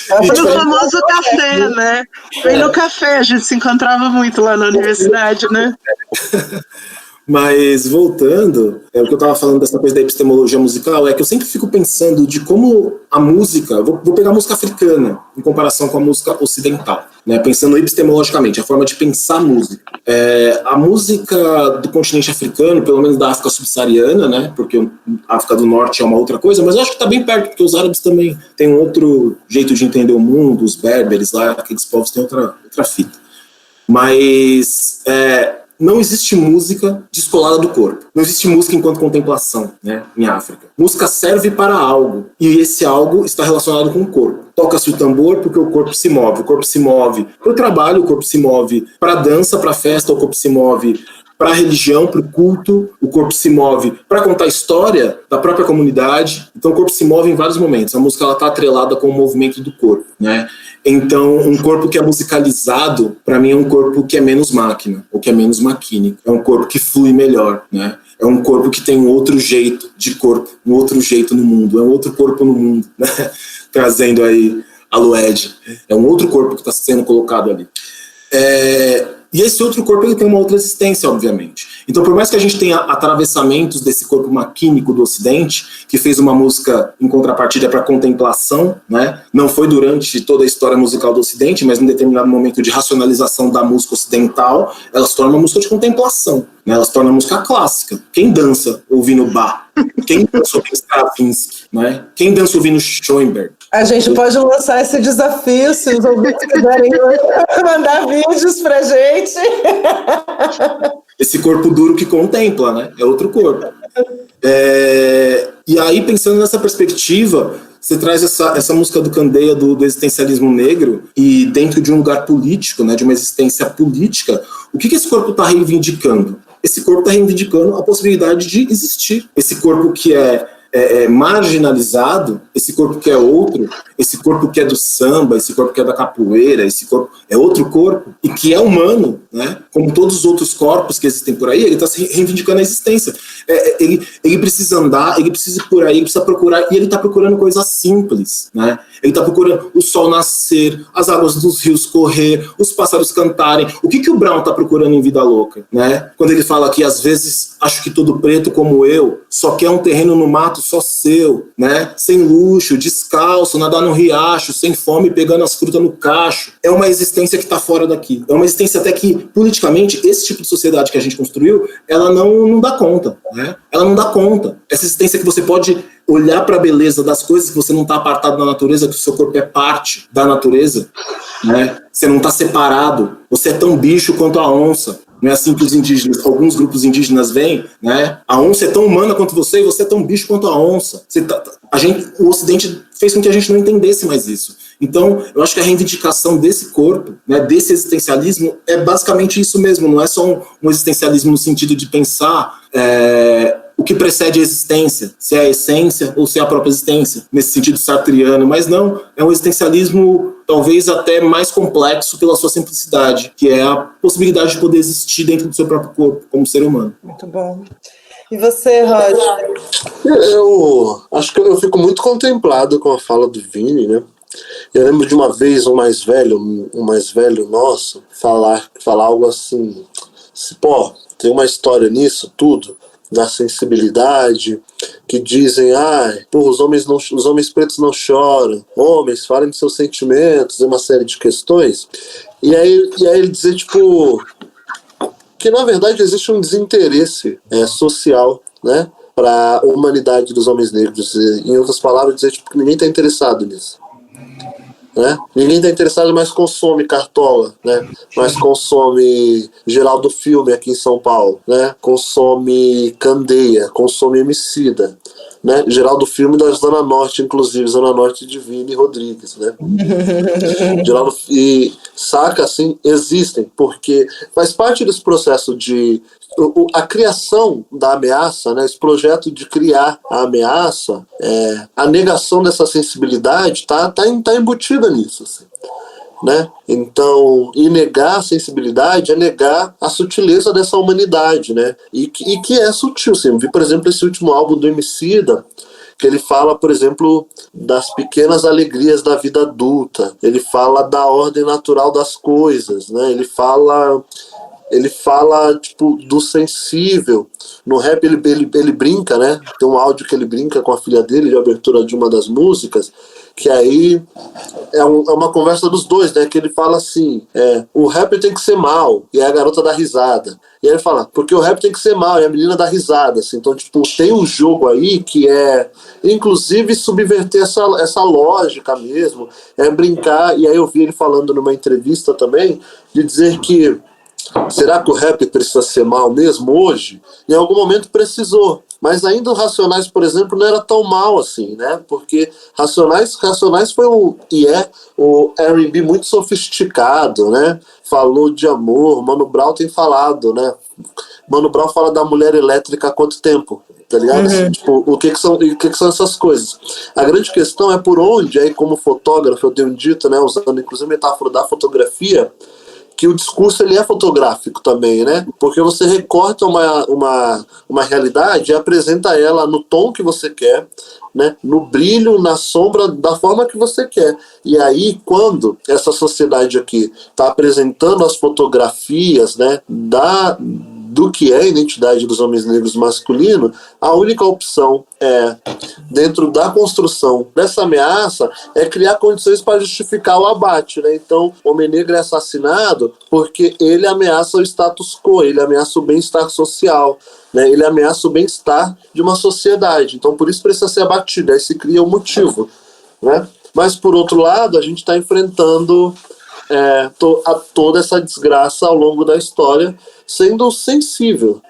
Foi o famoso café, né? Foi no café, a gente se encontrava muito lá na universidade, né? Mas voltando, o que eu estava falando dessa coisa da epistemologia musical é que eu sempre fico pensando de como a música, vou pegar a música africana em comparação com a música ocidental, né, pensando epistemologicamente, a forma de pensar a música. A música do continente africano, pelo menos da África subsaariana, né, porque a África do Norte é uma outra coisa, mas eu acho que está bem perto, porque os árabes também têm um outro jeito de entender o mundo, os berberes lá, aqueles povos têm outra fita. Mas não existe música descolada do corpo. Não existe música enquanto contemplação, né, em África. Música serve para algo, e esse algo está relacionado com o corpo. Toca-se o tambor porque o corpo se move. O corpo se move para o trabalho, o corpo se move para a dança, para a festa, o corpo se move para a religião, para o culto, o corpo se move para contar a história da própria comunidade. Então o corpo se move em vários momentos. A música está atrelada com o movimento do corpo, né? Então um corpo que é musicalizado, para mim, é um corpo que é menos máquina, ou que é menos maquínico. É um corpo que flui melhor, né? É um corpo que tem um outro jeito de corpo, um outro jeito no mundo, é um outro corpo no mundo, né? Trazendo aí a Lued. É um outro corpo que está sendo colocado ali. E esse outro corpo, ele tem uma outra existência, obviamente. Então, por mais que a gente tenha atravessamentos desse corpo maquínico do Ocidente, que fez uma música em contrapartida para contemplação, né? Não foi durante toda a história musical do Ocidente, mas em determinado momento de racionalização da música ocidental, ela se torna uma música de contemplação, né? Ela se torna uma música clássica. Quem dança ouvindo Bach? Quem dança ouvindo Stravinsky? Né? Quem dança ouvindo Schoenberg? A gente pode lançar esse desafio, se os ouvintes quiserem mandar vídeos pra gente. Esse corpo duro que contempla, né? É outro corpo. E aí, pensando nessa perspectiva, você traz essa música do Candeia do existencialismo negro, e dentro de um lugar político, né, de uma existência política, o que esse corpo está reivindicando? Esse corpo está reivindicando a possibilidade de existir. Esse corpo que é marginalizado, esse corpo que é outro, esse corpo que é do samba, esse corpo que é da capoeira, esse corpo é outro corpo, e que é humano, né? Como todos os outros corpos que existem por aí, ele está se reivindicando a existência. Ele precisa andar, ele precisa ir por aí, ele precisa procurar, e ele está procurando coisas simples, né? Ele está procurando o sol nascer, as águas dos rios correr, os pássaros cantarem. O que o Brown está procurando em Vida Louca, né? Quando ele fala que às vezes acho que todo preto como eu só quer um terreno no mato só seu, né? Sem luxo, descalço, nadar no riacho, sem fome, pegando as frutas no cacho. É uma existência que está fora daqui. É uma existência até que politicamente cientificamente, esse tipo de sociedade que a gente construiu, ela não dá conta, né? Ela não dá conta. Essa existência que você pode olhar para a beleza das coisas, que você não está apartado da natureza, que o seu corpo é parte da natureza, né? Você não está separado, você é tão bicho quanto a onça. Não é assim que os indígenas, alguns grupos indígenas veem, né? A onça é tão humana quanto você e você é tão bicho quanto a onça. O Ocidente fez com que a gente não entendesse mais isso. Então, eu acho que a reivindicação desse corpo, né, desse existencialismo, é basicamente isso mesmo. Não é só um existencialismo no sentido de pensar o que precede a existência, se é a essência ou se é a própria existência, nesse sentido sartriano, mas não, é um existencialismo talvez até mais complexo pela sua simplicidade, que é a possibilidade de poder existir dentro do seu próprio corpo, como ser humano. Muito bom. E você, Roger? Eu acho que eu fico muito contemplado com a fala do Vini, né? Eu lembro de uma vez um mais velho nosso falar algo assim, pô, tem uma história nisso tudo, da sensibilidade, que dizem, os homens pretos não choram, homens, falem de seus sentimentos, uma série de questões, e aí ele dizer, tipo, que na verdade existe um desinteresse social, né, para a humanidade dos homens negros, em outras palavras, dizer, tipo, que ninguém está interessado nisso. Né? Ninguém está interessado, mas consome Cartola, né? Mas consome Geraldo Filme aqui em São Paulo, né? Consome Candeia, consome Emicida, né? Geraldo Filme da Zona Norte, inclusive, Zona Norte de Vini Rodrigues, né? Geraldo, e saca, assim, existem, porque faz parte desse processo de a criação da ameaça, né, esse projeto de criar a ameaça, a negação dessa sensibilidade tá embutida nisso, assim, né? Então, e negar a sensibilidade é negar a sutileza dessa humanidade, né? E que é sutil, assim. Eu vi, por exemplo, esse último álbum do Emicida, que ele fala, por exemplo, das pequenas alegrias da vida adulta, ele fala da ordem natural das coisas, né? Ele fala tipo, do sensível. No rap ele brinca, né? Tem um áudio que ele brinca com a filha dele de abertura de uma das músicas, que aí é uma conversa dos dois, né? Que ele fala assim, o rap tem que ser mal, e aí a garota dá risada. E aí ele fala, porque o rap tem que ser mal, e a menina dá risada, assim. Então, tipo, tem um jogo aí que é, inclusive, subverter essa lógica mesmo, brincar. E aí eu vi ele falando numa entrevista também, de dizer que será que o rap precisa ser mal mesmo hoje? Em algum momento precisou. Mas ainda o Racionais, por exemplo, não era tão mal assim, né? Porque Racionais foi o R&B muito sofisticado, né? Falou de amor, Mano Brown tem falado, né? Mano Brown fala da mulher elétrica há quanto tempo? Tá ligado? Assim, tipo, o que são essas coisas? A grande questão é por onde, aí como fotógrafo, eu tenho dito, né? Usando inclusive a metáfora da fotografia, que o discurso ele é fotográfico também, né? Porque você recorta uma realidade e apresenta ela no tom que você quer, né? No brilho, na sombra, da forma que você quer. E aí, quando essa sociedade aqui está apresentando as fotografias, né, do que é a identidade dos homens negros masculinos, a única opção dentro da construção dessa ameaça, é criar condições para justificar o abate, né? Então, o homem negro é assassinado porque ele ameaça o status quo, ele ameaça o bem-estar social, né? Ele ameaça o bem-estar de uma sociedade. Então, por isso precisa ser abatido, aí se cria um motivo, né? Mas, por outro lado, a gente está enfrentando toda essa desgraça ao longo da história, sendo sensível.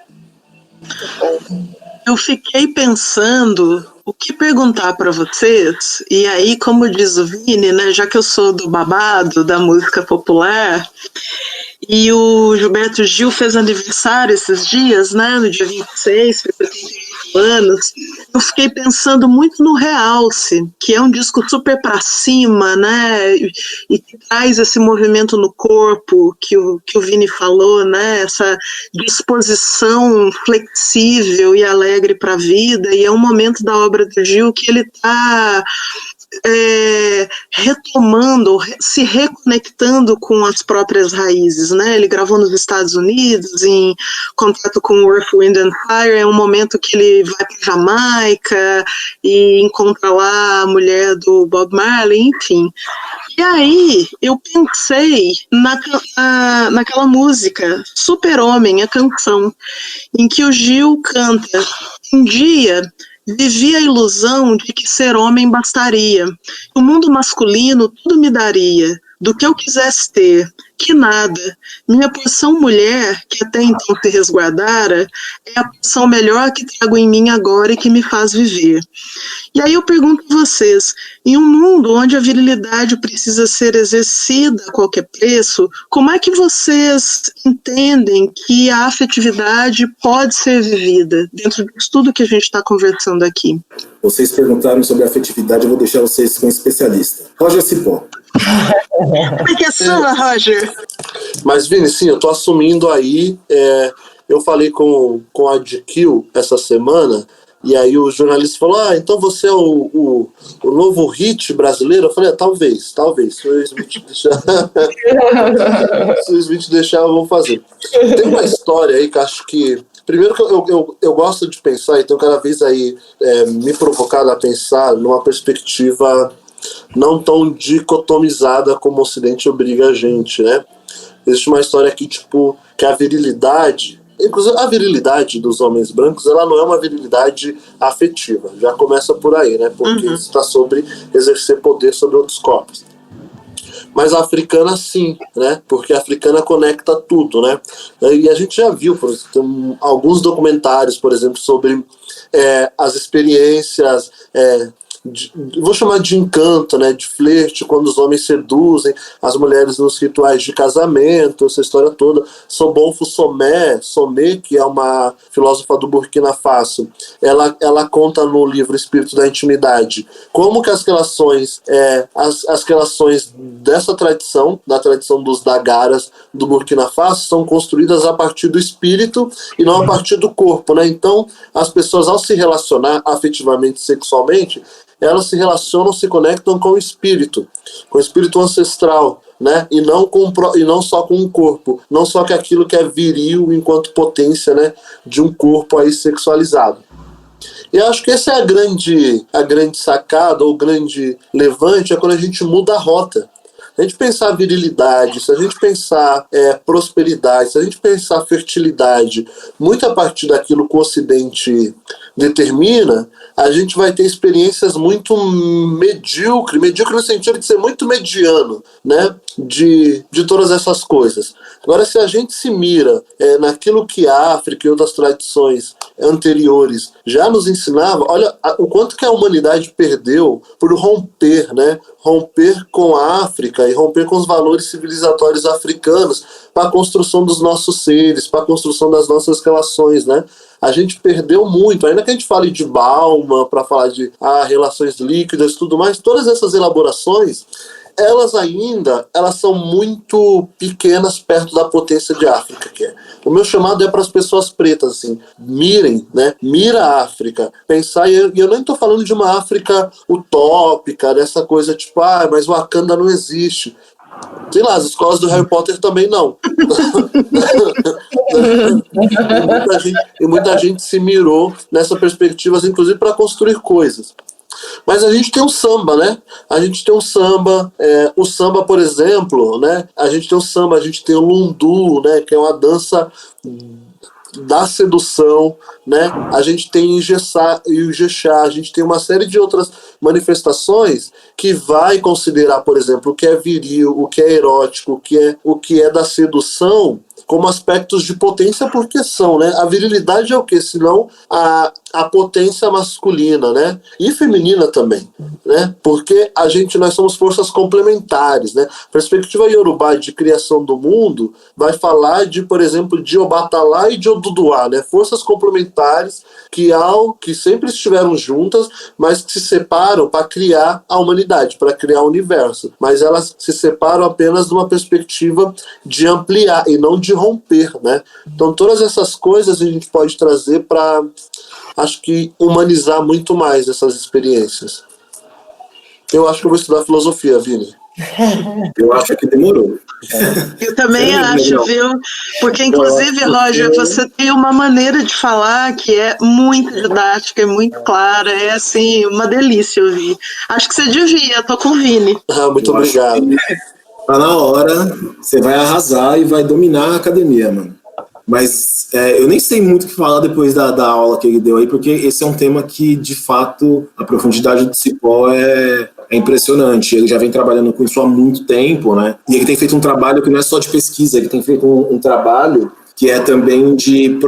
Eu fiquei pensando o que perguntar para vocês, e aí, como diz o Vini, né, já que eu sou do babado da música popular, e o Gilberto Gil fez aniversário esses dias, né, no dia 26, fez 78 anos, eu fiquei pensando muito no Realce, que é um disco super para cima, né, e que traz esse movimento no corpo que o Vini falou, né, essa disposição flexível e alegre para a vida, e é um momento da obra do Gil que ele está retomando, se reconectando com as próprias raízes, né? Ele gravou nos Estados Unidos, em contato com o Earth, Wind and Fire, é um momento que ele vai para Jamaica e encontra lá a mulher do Bob Marley, enfim. E aí eu pensei naquela música Super-Homem, a canção, em que o Gil canta: um dia vivi a ilusão de que ser homem bastaria, o mundo masculino tudo me daria, do que eu quisesse ter, que nada. Minha porção mulher, que até então se resguardara, é a porção melhor que trago em mim agora e que me faz viver. E aí eu pergunto a vocês, em um mundo onde a virilidade precisa ser exercida a qualquer preço, como é que vocês entendem que a afetividade pode ser vivida dentro de tudo que a gente está conversando aqui? Vocês perguntaram sobre afetividade, eu vou deixar vocês com um especialista. Roger Cipó. Como é que é sua, Roger? Mas, Vini, sim, eu tô assumindo aí. Eu falei com a GQ essa semana, e aí o jornalista falou: então você é o novo hit brasileiro? Eu falei: talvez. Se o Smith deixar, se o Smith deixar, eu vou fazer. Tem uma história aí que acho que. Primeiro que eu gosto de pensar, e tenho cada vez aí me provocado a pensar numa perspectiva não tão dicotomizada como o Ocidente obriga a gente, né? Existe uma história aqui, tipo, que a virilidade, inclusive a virilidade dos homens brancos, ela não é uma virilidade afetiva, já começa por aí, né? Porque está sobre exercer poder sobre outros corpos. Mas a africana sim, né? Porque a africana conecta tudo, né? E a gente já viu, por exemplo, alguns documentários, por exemplo, sobre as experiências, vou chamar de encanto, né? De flerte, quando os homens seduzem as mulheres nos rituais de casamento, essa história toda. Sobonfo Somé, que é uma filósofa do Burkina Faso, ela conta no livro Espírito da Intimidade como que as relações dessa tradição, da tradição dos Dagaras do Burkina Faso, são construídas a partir do espírito e não a partir do corpo, né? Então, as pessoas, ao se relacionar afetivamente, sexualmente, elas se relacionam, se conectam com o espírito ancestral, né? E não só com o corpo, não só com aquilo que é viril enquanto potência, né? De um corpo aí sexualizado. E eu acho que essa é a grande sacada, ou grande levante, é quando a gente muda a rota. Se a gente pensar virilidade, se a gente pensar prosperidade, se a gente pensar fertilidade, muito a partir daquilo que o Ocidente determina, a gente vai ter experiências muito medíocre no sentido de ser muito mediano, né? De todas essas coisas. Agora, se a gente se mira naquilo que a África e outras tradições anteriores já nos ensinavam, olha o quanto que a humanidade perdeu por romper, né? Romper com a África e romper com os valores civilizatórios africanos para a construção dos nossos seres, para a construção das nossas relações, né? A gente perdeu muito, ainda que a gente fale de Balma, para falar de relações líquidas e tudo mais, todas essas elaborações, elas são muito pequenas perto da potência de África, que é. O meu chamado é para as pessoas pretas, assim, mirem, né? Mira a África, pensar, e eu nem estou falando de uma África utópica, dessa coisa tipo, mas o Wakanda não existe. Sei lá, as escolas do Harry Potter também não. E muita gente se mirou nessa perspectiva, inclusive para construir coisas. Mas a gente tem o samba, né? A gente tem o samba, o samba, por exemplo, né? A gente tem o lundu, né? Que é uma dança da sedução, né? A gente tem o Ijexá, a gente tem uma série de outras manifestações que vai considerar, por exemplo, o que é viril, o que é erótico, o que é da sedução como aspectos de potência, porque são, né? A virilidade é o quê? Senão a potência masculina, né? E feminina também, né? Porque nós somos forças complementares, né? A perspectiva Yorubá de criação do mundo vai falar de, por exemplo, de Obatalá e de Oduduá, né? Forças complementares que sempre estiveram juntas, mas que se separam para criar a humanidade, para criar o universo. Mas elas se separam apenas numa perspectiva de ampliar e não de romper, né? Então todas essas coisas a gente pode trazer para, acho que, humanizar muito mais essas experiências. Eu acho que eu vou estudar filosofia, Vini. Eu acho que demorou. Eu também acho, viu? Porque, inclusive, Roger, você tem uma maneira de falar que é muito didática, é muito clara, é, assim, uma delícia ouvir. Acho que você devia, tô com o Vini. Muito obrigado. Tá na hora, você vai arrasar e vai dominar a academia, mano. Mas eu nem sei muito o que falar depois da aula que ele deu aí, porque esse é um tema que, de fato, a profundidade do Cipó é impressionante. Ele já vem trabalhando com isso há muito tempo, né? E ele tem feito um trabalho que não é só de pesquisa, ele tem feito um trabalho que é também de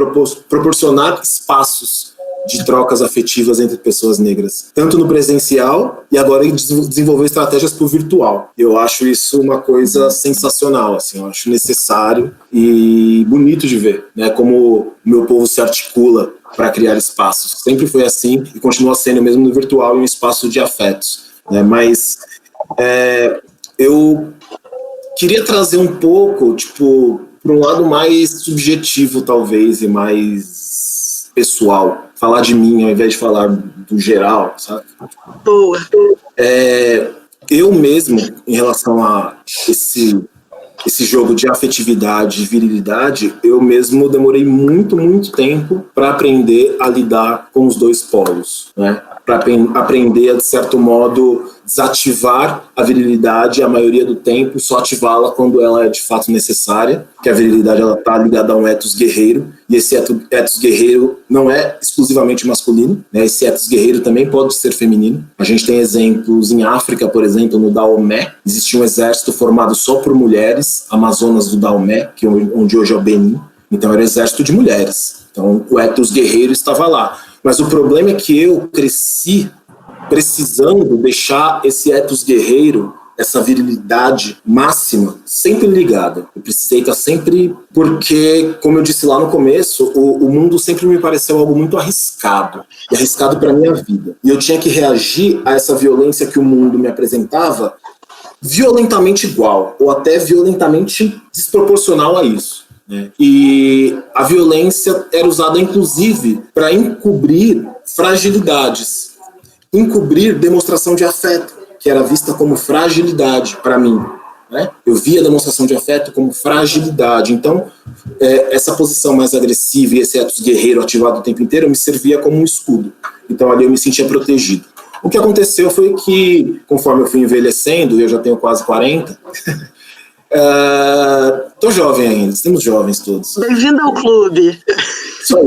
proporcionar espaços de trocas afetivas entre pessoas negras, tanto no presencial e agora ele desenvolveu estratégias para o virtual. Eu acho isso uma coisa sensacional, assim, eu acho necessário e bonito de ver, né, como o meu povo se articula para criar espaços. Sempre foi assim e continua sendo mesmo no virtual, um espaço de afetos, né, mas eu queria trazer um pouco, tipo, para um lado mais subjetivo, talvez, e mais pessoal. Falar de mim ao invés de falar do geral, sabe? Boa. Eu mesmo, em relação a esse jogo de afetividade e virilidade, eu mesmo demorei muito, muito tempo para aprender a lidar com os dois polos, né? Para aprender a, de certo modo, desativar a virilidade a maioria do tempo, só ativá-la quando ela é de fato necessária, que a virilidade está ligada a um ethos guerreiro, e esse ethos guerreiro não é exclusivamente masculino, né? Esse ethos guerreiro também pode ser feminino. A gente tem exemplos em África, por exemplo, no Daomé, existia um exército formado só por mulheres, Amazonas do Daomé, que onde hoje é o Benin, então era um exército de mulheres, então o ethos guerreiro estava lá. Mas o problema é que eu cresci precisando deixar esse ethos guerreiro, essa virilidade máxima, sempre ligada. Eu precisei estar sempre... Porque, como eu disse lá no começo, o mundo sempre me pareceu algo muito arriscado. E arriscado para a minha vida. E eu tinha que reagir a essa violência que o mundo me apresentava violentamente igual, ou até violentamente desproporcional a isso. E a violência era usada, inclusive, para encobrir fragilidades, encobrir demonstração de afeto, que era vista como fragilidade para mim, né? Eu via a demonstração de afeto como fragilidade. Então, essa posição mais agressiva e esse ethos guerreiro ativado o tempo inteiro me servia como um escudo. Então, ali eu me sentia protegido. O que aconteceu foi que, conforme eu fui envelhecendo, e eu já tenho quase 40... tô jovem ainda, temos jovens todos. Bem-vindo ao clube. Isso aí,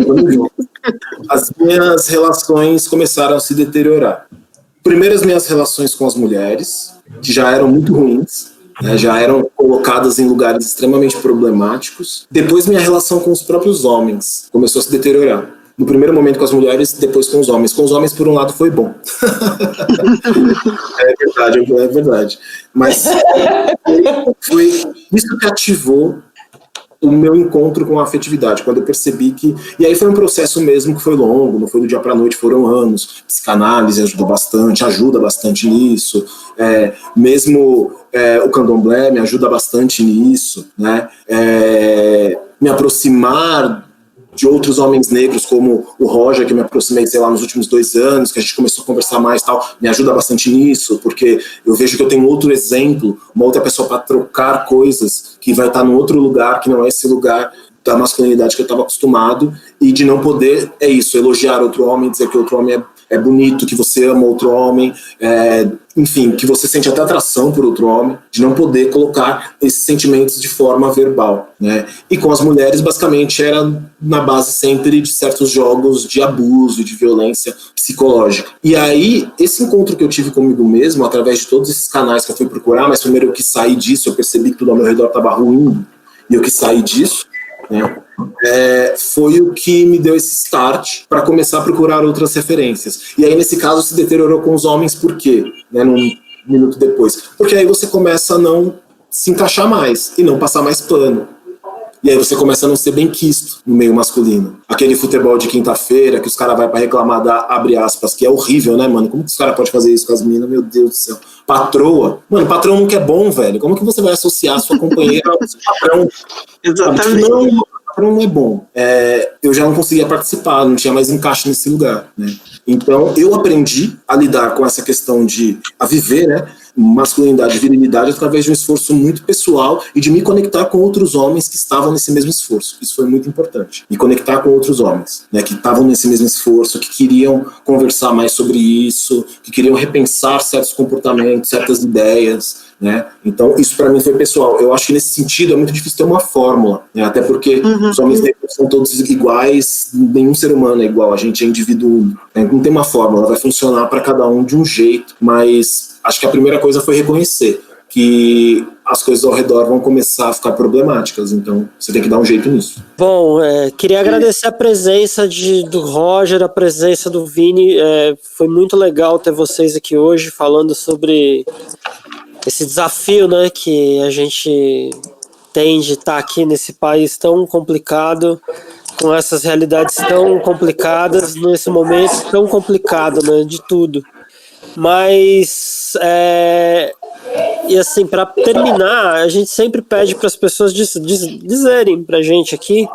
as minhas relações começaram a se deteriorar. Primeiro, as minhas relações com as mulheres, que já eram muito ruins, né, já eram colocadas em lugares extremamente problemáticos. Depois, minha relação com os próprios homens começou a se deteriorar. No primeiro momento com as mulheres, depois com os homens. Com os homens, por um lado, foi bom. É verdade. Mas foi isso que ativou o meu encontro com a afetividade, quando eu percebi que... E aí foi um processo mesmo que foi longo, não foi do dia para a noite, foram anos. Psicanálise ajuda bastante nisso. Mesmo o candomblé me ajuda bastante nisso, né? Me aproximar de outros homens negros, como o Roger, que eu me aproximei, sei lá, nos últimos 2 anos, que a gente começou a conversar mais e tal, me ajuda bastante nisso, porque eu vejo que eu tenho outro exemplo, uma outra pessoa para trocar coisas, que vai estar num outro lugar, que não é esse lugar da masculinidade que eu estava acostumado, e de não poder, elogiar outro homem, dizer que outro homem é bonito, que você ama outro homem, enfim, que você sente até atração por outro homem, de não poder colocar esses sentimentos de forma verbal, né? E com as mulheres, basicamente, era na base sempre de certos jogos de abuso, de violência psicológica. E aí, esse encontro que eu tive comigo mesmo, através de todos esses canais que eu fui procurar, mas primeiro eu quis sair disso, eu percebi que tudo ao meu redor estava ruim, e eu quis sair disso, né? Foi o que me deu esse start para começar a procurar outras referências. E aí, nesse caso, se deteriorou com os homens, por quê? Num minuto depois. Porque aí você começa a não se encaixar mais e não passar mais pano. E aí você começa a não ser bem quisto no meio masculino. Aquele futebol de quinta-feira que os caras vão para reclamar da, abre aspas, que é horrível, né, mano? Como que os caras podem fazer isso com as meninas? Meu Deus do céu. Patroa. Mano, patrão nunca é bom, velho. Como que você vai associar a sua companheira ao seu patrão? Exatamente. Não é bom. Eu já não conseguia participar, não tinha mais encaixe nesse lugar, né? Então, eu aprendi a lidar com essa questão a viver, né? masculinidade e virilidade através de um esforço muito pessoal e de me conectar com outros homens que estavam nesse mesmo esforço. Isso foi muito importante. Me conectar com outros homens, né, que estavam nesse mesmo esforço, que queriam conversar mais sobre isso, que queriam repensar certos comportamentos, certas ideias, né? Então, isso para mim foi pessoal. Eu acho que nesse sentido é muito difícil ter uma fórmula, né? Até porque os homens negros são todos iguais, nenhum ser humano é igual, a gente é indivíduo, né? Não tem uma fórmula, vai funcionar para cada um de um jeito, mas acho que a primeira coisa foi reconhecer que as coisas ao redor vão começar a ficar problemáticas, então você tem que dar um jeito nisso. Bom, queria agradecer a presença do Roger, a presença do Vini, foi muito legal ter vocês aqui hoje falando sobre esse desafio, né, que a gente tem de estar aqui nesse país tão complicado, com essas realidades tão complicadas, nesse momento tão complicado, né, de tudo. Mas, e assim, para terminar, a gente sempre pede para as pessoas dizerem para a gente aqui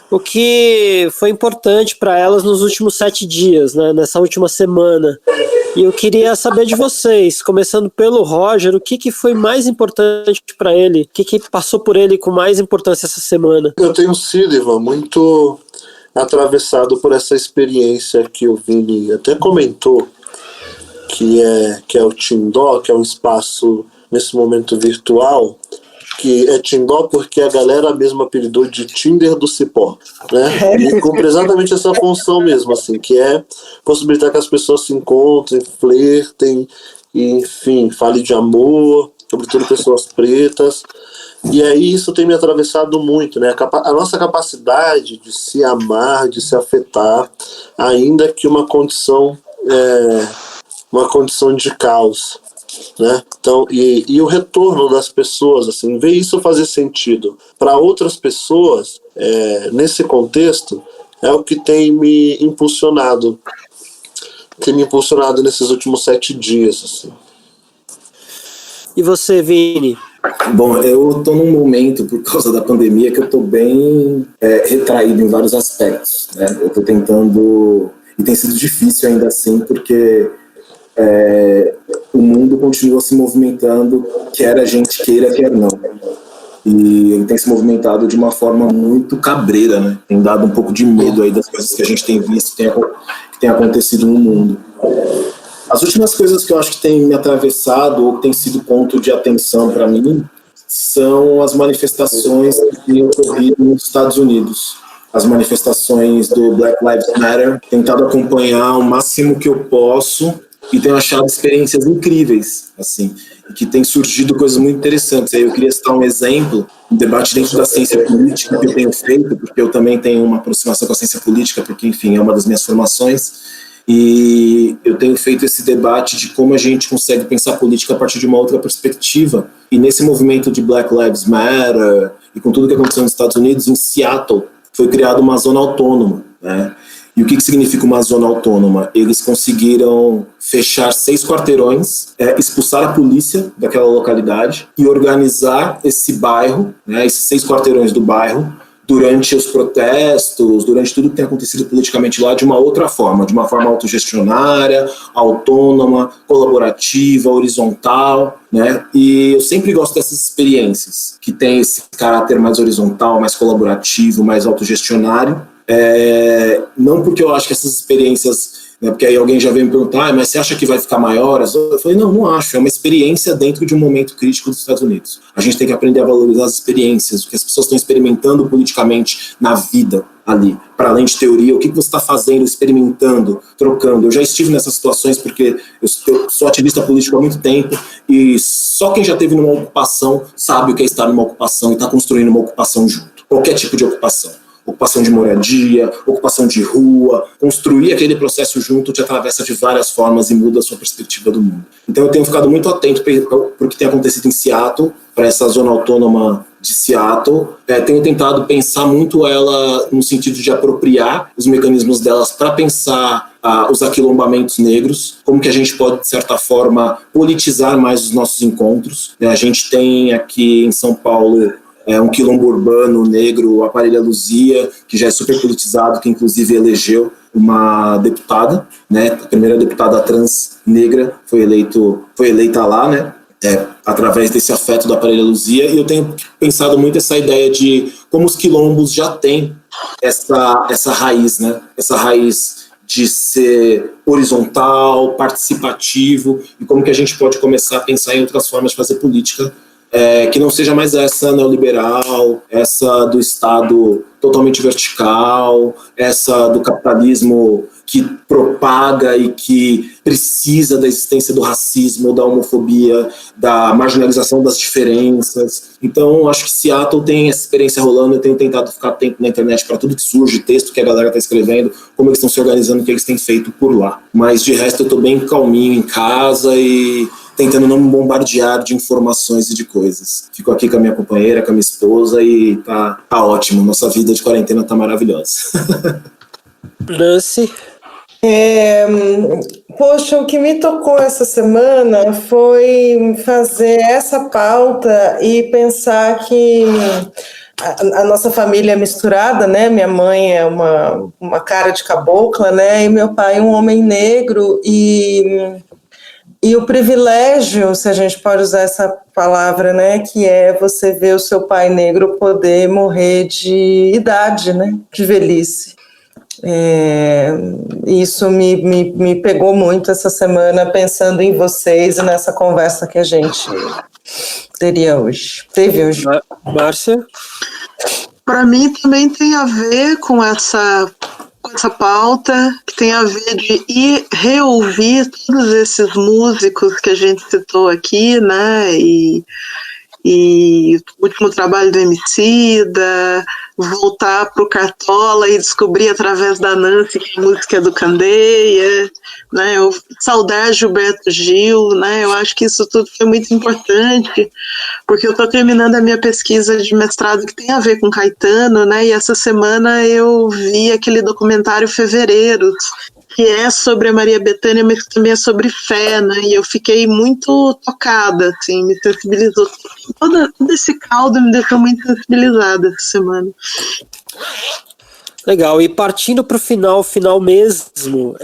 o que foi importante para elas nos últimos 7 dias, né, nessa última semana. E eu queria saber de vocês, começando pelo Roger, o que foi mais importante para ele? O que passou por ele com mais importância essa semana? Eu tenho sido, Ivan, muito atravessado por essa experiência que o Vini até comentou, que é o Tindó, que é um espaço nesse momento virtual, que é Tindó porque a galera mesmo apelidou de Tinder do Cipó, né? E cumpre exatamente essa função mesmo, assim, que é possibilitar que as pessoas se encontrem, flertem, e, enfim, falem de amor, sobretudo pessoas pretas. E aí isso tem me atravessado muito, né? A nossa capacidade de se amar, de se afetar, ainda que uma condição de caos, né? Então, e o retorno das pessoas, assim, ver isso fazer sentido para outras pessoas, nesse contexto, é o que tem me impulsionado nesses últimos 7 dias, assim. E você, Vini? Bom, eu estou num momento, por causa da pandemia, que eu estou bem retraído em vários aspectos, né? Eu estou tentando, e tem sido difícil ainda assim, porque o mundo continua se movimentando, quer a gente queira, quer não. E ele tem se movimentado de uma forma muito cabreira, né? Tem dado um pouco de medo aí das coisas que a gente tem visto, que tem acontecido no mundo. As últimas coisas que eu acho que tem me atravessado ou que tem sido ponto de atenção para mim são as manifestações que têm ocorrido nos Estados Unidos. As manifestações do Black Lives Matter, tentado acompanhar o máximo que eu posso e tenho achado experiências incríveis, assim, e que tem surgido coisas muito interessantes. Aí eu queria citar um exemplo, um debate dentro da ciência política que eu tenho feito, porque eu também tenho uma aproximação com a ciência política, porque, enfim, é uma das minhas formações, e eu tenho feito esse debate de como a gente consegue pensar política a partir de uma outra perspectiva. E nesse movimento de Black Lives Matter, e com tudo que aconteceu nos Estados Unidos, em Seattle, foi criada uma zona autônoma, né? E o que significa uma zona autônoma? Eles conseguiram fechar 6 quarteirões, expulsar a polícia daquela localidade e organizar esse bairro, né, esses 6 quarteirões do bairro, durante os protestos, durante tudo que tem acontecido politicamente lá, de uma outra forma, de uma forma autogestionária, autônoma, colaborativa, horizontal, né? E eu sempre gosto dessas experiências, que tem esse caráter mais horizontal, mais colaborativo, mais autogestionário. Não porque eu acho que essas experiências, né, porque aí alguém já veio me perguntar, mas você acha que vai ficar maior? Eu falei, não acho, é uma experiência dentro de um momento crítico dos Estados Unidos. A gente tem que aprender a valorizar as experiências, o que as pessoas estão experimentando politicamente na vida ali, para além de teoria, o que você está fazendo, experimentando, trocando. Eu já estive nessas situações porque eu sou ativista político há muito tempo e só quem já esteve numa ocupação sabe o que é estar numa ocupação e está construindo uma ocupação junto, qualquer tipo de ocupação. Ocupação de moradia, ocupação de rua, construir aquele processo junto te atravessa de várias formas e muda a sua perspectiva do mundo. Então eu tenho ficado muito atento para o que tem acontecido em Seattle, para essa zona autônoma de Seattle. Tenho tentado pensar muito ela no sentido de apropriar os mecanismos delas para pensar os aquilombamentos negros, como que a gente pode, de certa forma, politizar mais os nossos encontros. A gente tem aqui em São Paulo um quilombo urbano negro, a Parelha Luzia, que já é super politizado, que inclusive elegeu uma deputada, né, a primeira deputada trans negra foi eleita lá, né? Através desse afeto da Maria Luzia, e eu tenho pensado muito essa ideia de como os quilombos já têm essa raiz, né? Essa raiz de ser horizontal, participativo, e como que a gente pode começar a pensar em outras formas de fazer política que não seja mais essa neoliberal, essa do Estado totalmente vertical, essa do capitalismo que propaga e que precisa da existência do racismo, da homofobia, da marginalização das diferenças. Então, acho que Seattle tem essa experiência rolando. Eu tenho tentado ficar atento na internet para tudo que surge, texto que a galera está escrevendo, como eles estão se organizando, o que eles têm feito por lá. Mas, de resto, eu estou bem calminho em casa e tentando não me bombardear de informações e de coisas. Fico aqui com a minha companheira, com a minha esposa e tá ótimo. Nossa vida de quarentena tá maravilhosa. Nancy? Poxa, o que me tocou essa semana foi fazer essa pauta e pensar que a nossa família é misturada, né? Minha mãe é uma cara de cabocla, né? E meu pai é um homem negro e o privilégio, se a gente pode usar essa palavra, né, que é você ver o seu pai negro poder morrer de idade, né, de velhice. Isso me pegou muito essa semana, pensando em vocês e nessa conversa que a gente teve hoje. Márcia? Para mim também tem a ver com essa pauta, que tem a ver de ir reouvir todos esses músicos que a gente citou aqui, né, e o último trabalho do Emicida, voltar para o Cartola e descobrir através da Nancy que a música é do Candeia, né, saudar Gilberto Gil, né, eu acho que isso tudo foi muito importante, porque eu estou terminando a minha pesquisa de mestrado que tem a ver com Caetano, né, e essa semana eu vi aquele documentário Fevereiros, que é sobre a Maria Bethânia, mas que também é sobre fé, né? E eu fiquei muito tocada, assim, me sensibilizou. Todo esse caldo me deixou muito sensibilizada essa semana. Legal, e partindo para o final mesmo,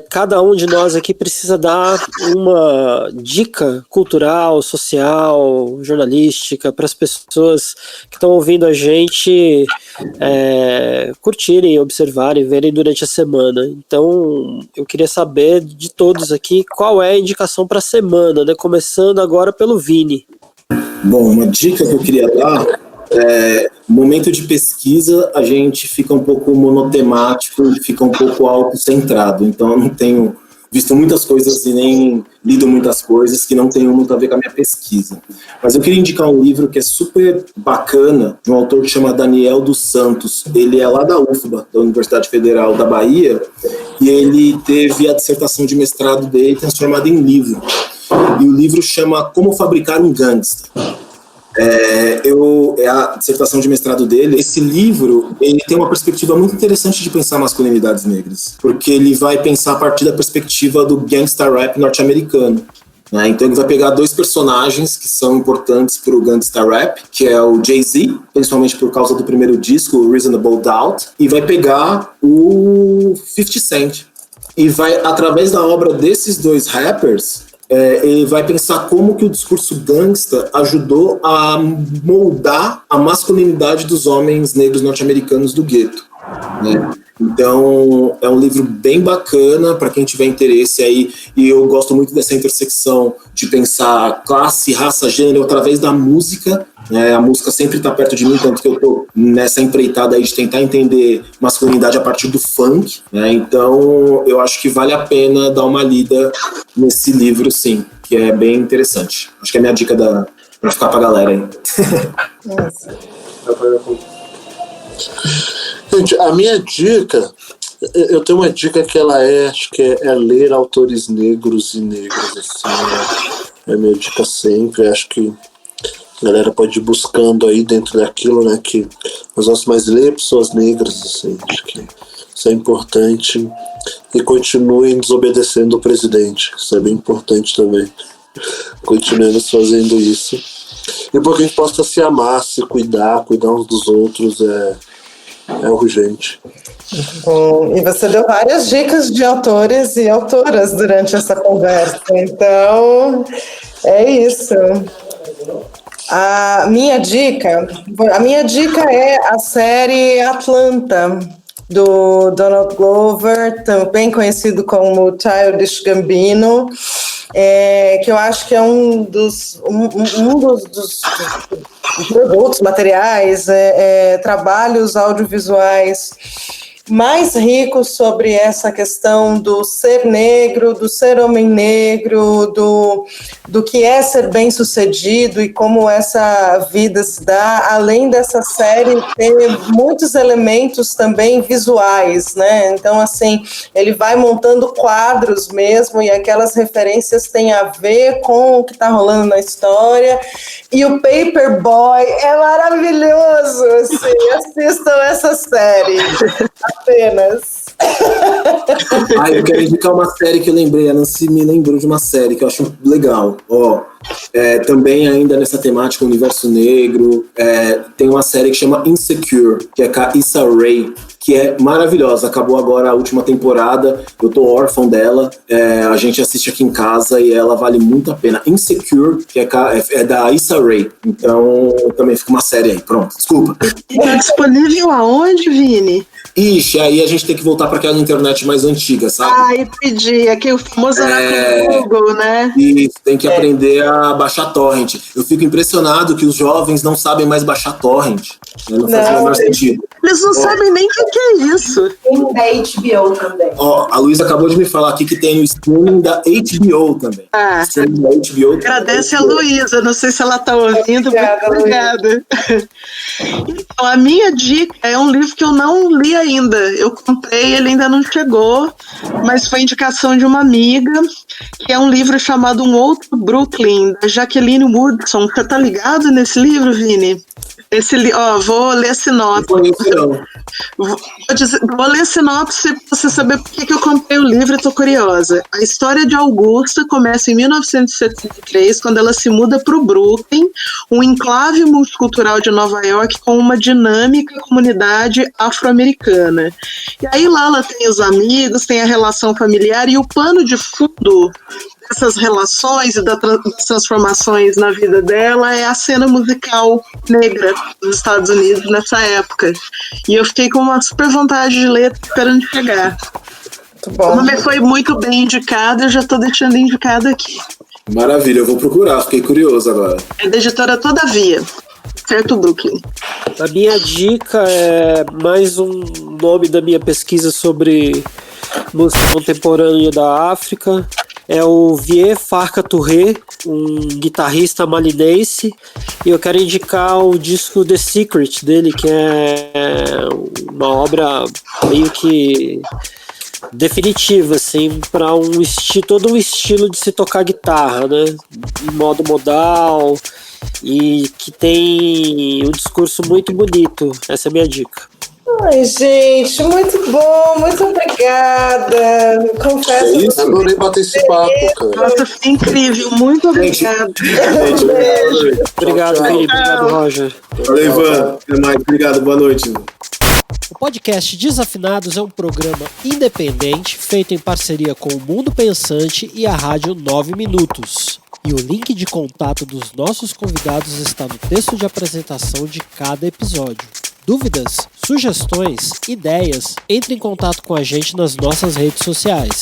cada um de nós aqui precisa dar uma dica cultural, social, jornalística para as pessoas que estão ouvindo a gente curtirem, observarem, verem durante a semana. Então, eu queria saber de todos aqui qual é a indicação para a semana, né? Começando agora pelo Vini. Bom, uma dica que eu queria dar momento de pesquisa, a gente fica um pouco monotemático e fica um pouco autocentrado. Então, eu não tenho visto muitas coisas e nem lido muitas coisas que não tenham muito a ver com a minha pesquisa. Mas eu queria indicar um livro que é super bacana, de um autor que chama Daniel dos Santos. Ele é lá da UFBA, da Universidade Federal da Bahia, e ele teve a dissertação de mestrado dele transformada em livro. E o livro chama Como Fabricar um Gangsta. É a dissertação de mestrado dele. Esse livro, ele tem uma perspectiva muito interessante de pensar masculinidades negras, porque ele vai pensar a partir da perspectiva do gangsta rap norte-americano, né? Então ele vai pegar dois personagens que são importantes para o gangsta rap, que é o Jay-Z, principalmente por causa do primeiro disco, o Reasonable Doubt, e vai pegar o 50 Cent. E vai, através da obra desses dois rappers, ele vai pensar como que o discurso gangsta ajudou a moldar a masculinidade dos homens negros norte-americanos do gueto, né? Então, é um livro bem bacana para quem tiver interesse aí, e eu gosto muito dessa intersecção de pensar classe, raça, gênero através da música, né? A música sempre está perto de mim, tanto que eu tô nessa empreitada aí de tentar entender masculinidade a partir do funk, né? Então, eu acho que vale a pena dar uma lida nesse livro, sim, que é bem interessante. Acho que é a minha dica para ficar pra galera aí. Gente, a minha dica, eu tenho uma dica que acho que é ler autores negros e negras, assim, é a minha dica sempre. Acho que a galera pode ir buscando aí dentro daquilo, né, que nós vamos mais ler pessoas negras, assim, acho que isso é importante, e continuem desobedecendo o presidente, isso é bem importante também, continuemos fazendo isso, e porque a gente possa se amar, se cuidar uns dos outros, é urgente. Bom, e você deu várias dicas de autores e autoras durante essa conversa, então é isso. A minha dica é a série Atlanta, do Donald Glover, também conhecido como Childish Gambino, que eu acho que é um dos produtos, materiais, trabalhos audiovisuais mais ricos sobre essa questão do ser negro, do ser homem negro, do que é ser bem-sucedido e como essa vida se dá, além dessa série ter muitos elementos também visuais, né? Então, assim, ele vai montando quadros mesmo e aquelas referências têm a ver com o que está rolando na história. E o Paperboy é maravilhoso, assim, assistam essa série. Apenas. Eu quero indicar uma série que eu lembrei. A Nancy me lembrou de uma série que eu acho legal. Também ainda nessa temática universo negro, tem uma série que chama Insecure, que é com a Issa Rae, que é maravilhosa. Acabou agora a última temporada, eu tô órfão dela, a gente assiste aqui em casa e ela vale muito a pena. Insecure, que é da Issa Rae, então também fica uma série aí, pronto, desculpa. E tá disponível aonde, Vini? Ixi, aí a gente tem que voltar para aquela internet mais antiga, sabe? Entendi, aqui o famoso Google, né? Isso, tem que aprender a baixar torrent. Eu fico impressionado que os jovens não sabem mais baixar torrent. Não faz o menor sentido. Eles não sabem nem o que é isso. Tem da HBO também. A Luísa acabou de me falar aqui que tem o streaming da HBO também. Streaming da HBO. Agradece a Luísa, não sei se ela está ouvindo. Obrigada. Então, a minha dica é um livro que eu não li ainda. Eu comprei, ele ainda não chegou, mas foi indicação de uma amiga, que é um livro chamado Um Outro Brooklyn, da Jacqueline Woodson. Você tá ligado nesse livro, Vini? Vou ler a sinopse. Vou ler a sinopse para você saber por que eu comprei o livro e tô curiosa. A história de Augusta começa em 1973, quando ela se muda para o Brooklyn, um enclave multicultural de Nova York com uma dinâmica comunidade afro-americana. E aí lá ela tem os amigos, tem a relação familiar e o pano de fundo dessas relações e das transformações na vida dela é a cena musical negra dos Estados Unidos nessa época. E eu fiquei com uma super vontade de ler, esperando chegar. O nome foi muito bem indicado, eu já estou deixando indicado aqui. Maravilha, eu vou procurar, fiquei curioso agora. É da editora Todavia, certo, Brooklyn. A minha dica é mais um nome da minha pesquisa sobre música contemporânea da África. É o Vieux Farka Touré, um guitarrista malinense, e eu quero indicar o disco The Secret dele, que é uma obra meio que definitiva, assim, para todo um estilo de se tocar guitarra, né, em modo modal, e que tem um discurso muito bonito. Essa é a minha dica. Ai, gente, muito bom, muito obrigada. Confesso que adorei bater esse papo, cara. Nossa, foi incrível, muito obrigada. Obrigado, Felipe. Obrigado, Roger. Valeu, Ivan. Até mais. Obrigado, boa noite. O podcast Desafinados é um programa independente feito em parceria com o Mundo Pensante e a Rádio 9 Minutos. E o link de contato dos nossos convidados está no texto de apresentação de cada episódio. Dúvidas, sugestões, ideias, entre em contato com a gente nas nossas redes sociais.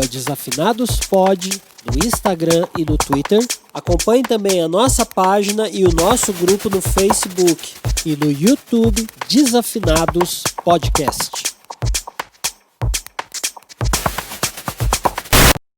@desafinadospod no Instagram e no Twitter. Acompanhe também a nossa página e o nosso grupo no Facebook e no YouTube Desafinados Podcast.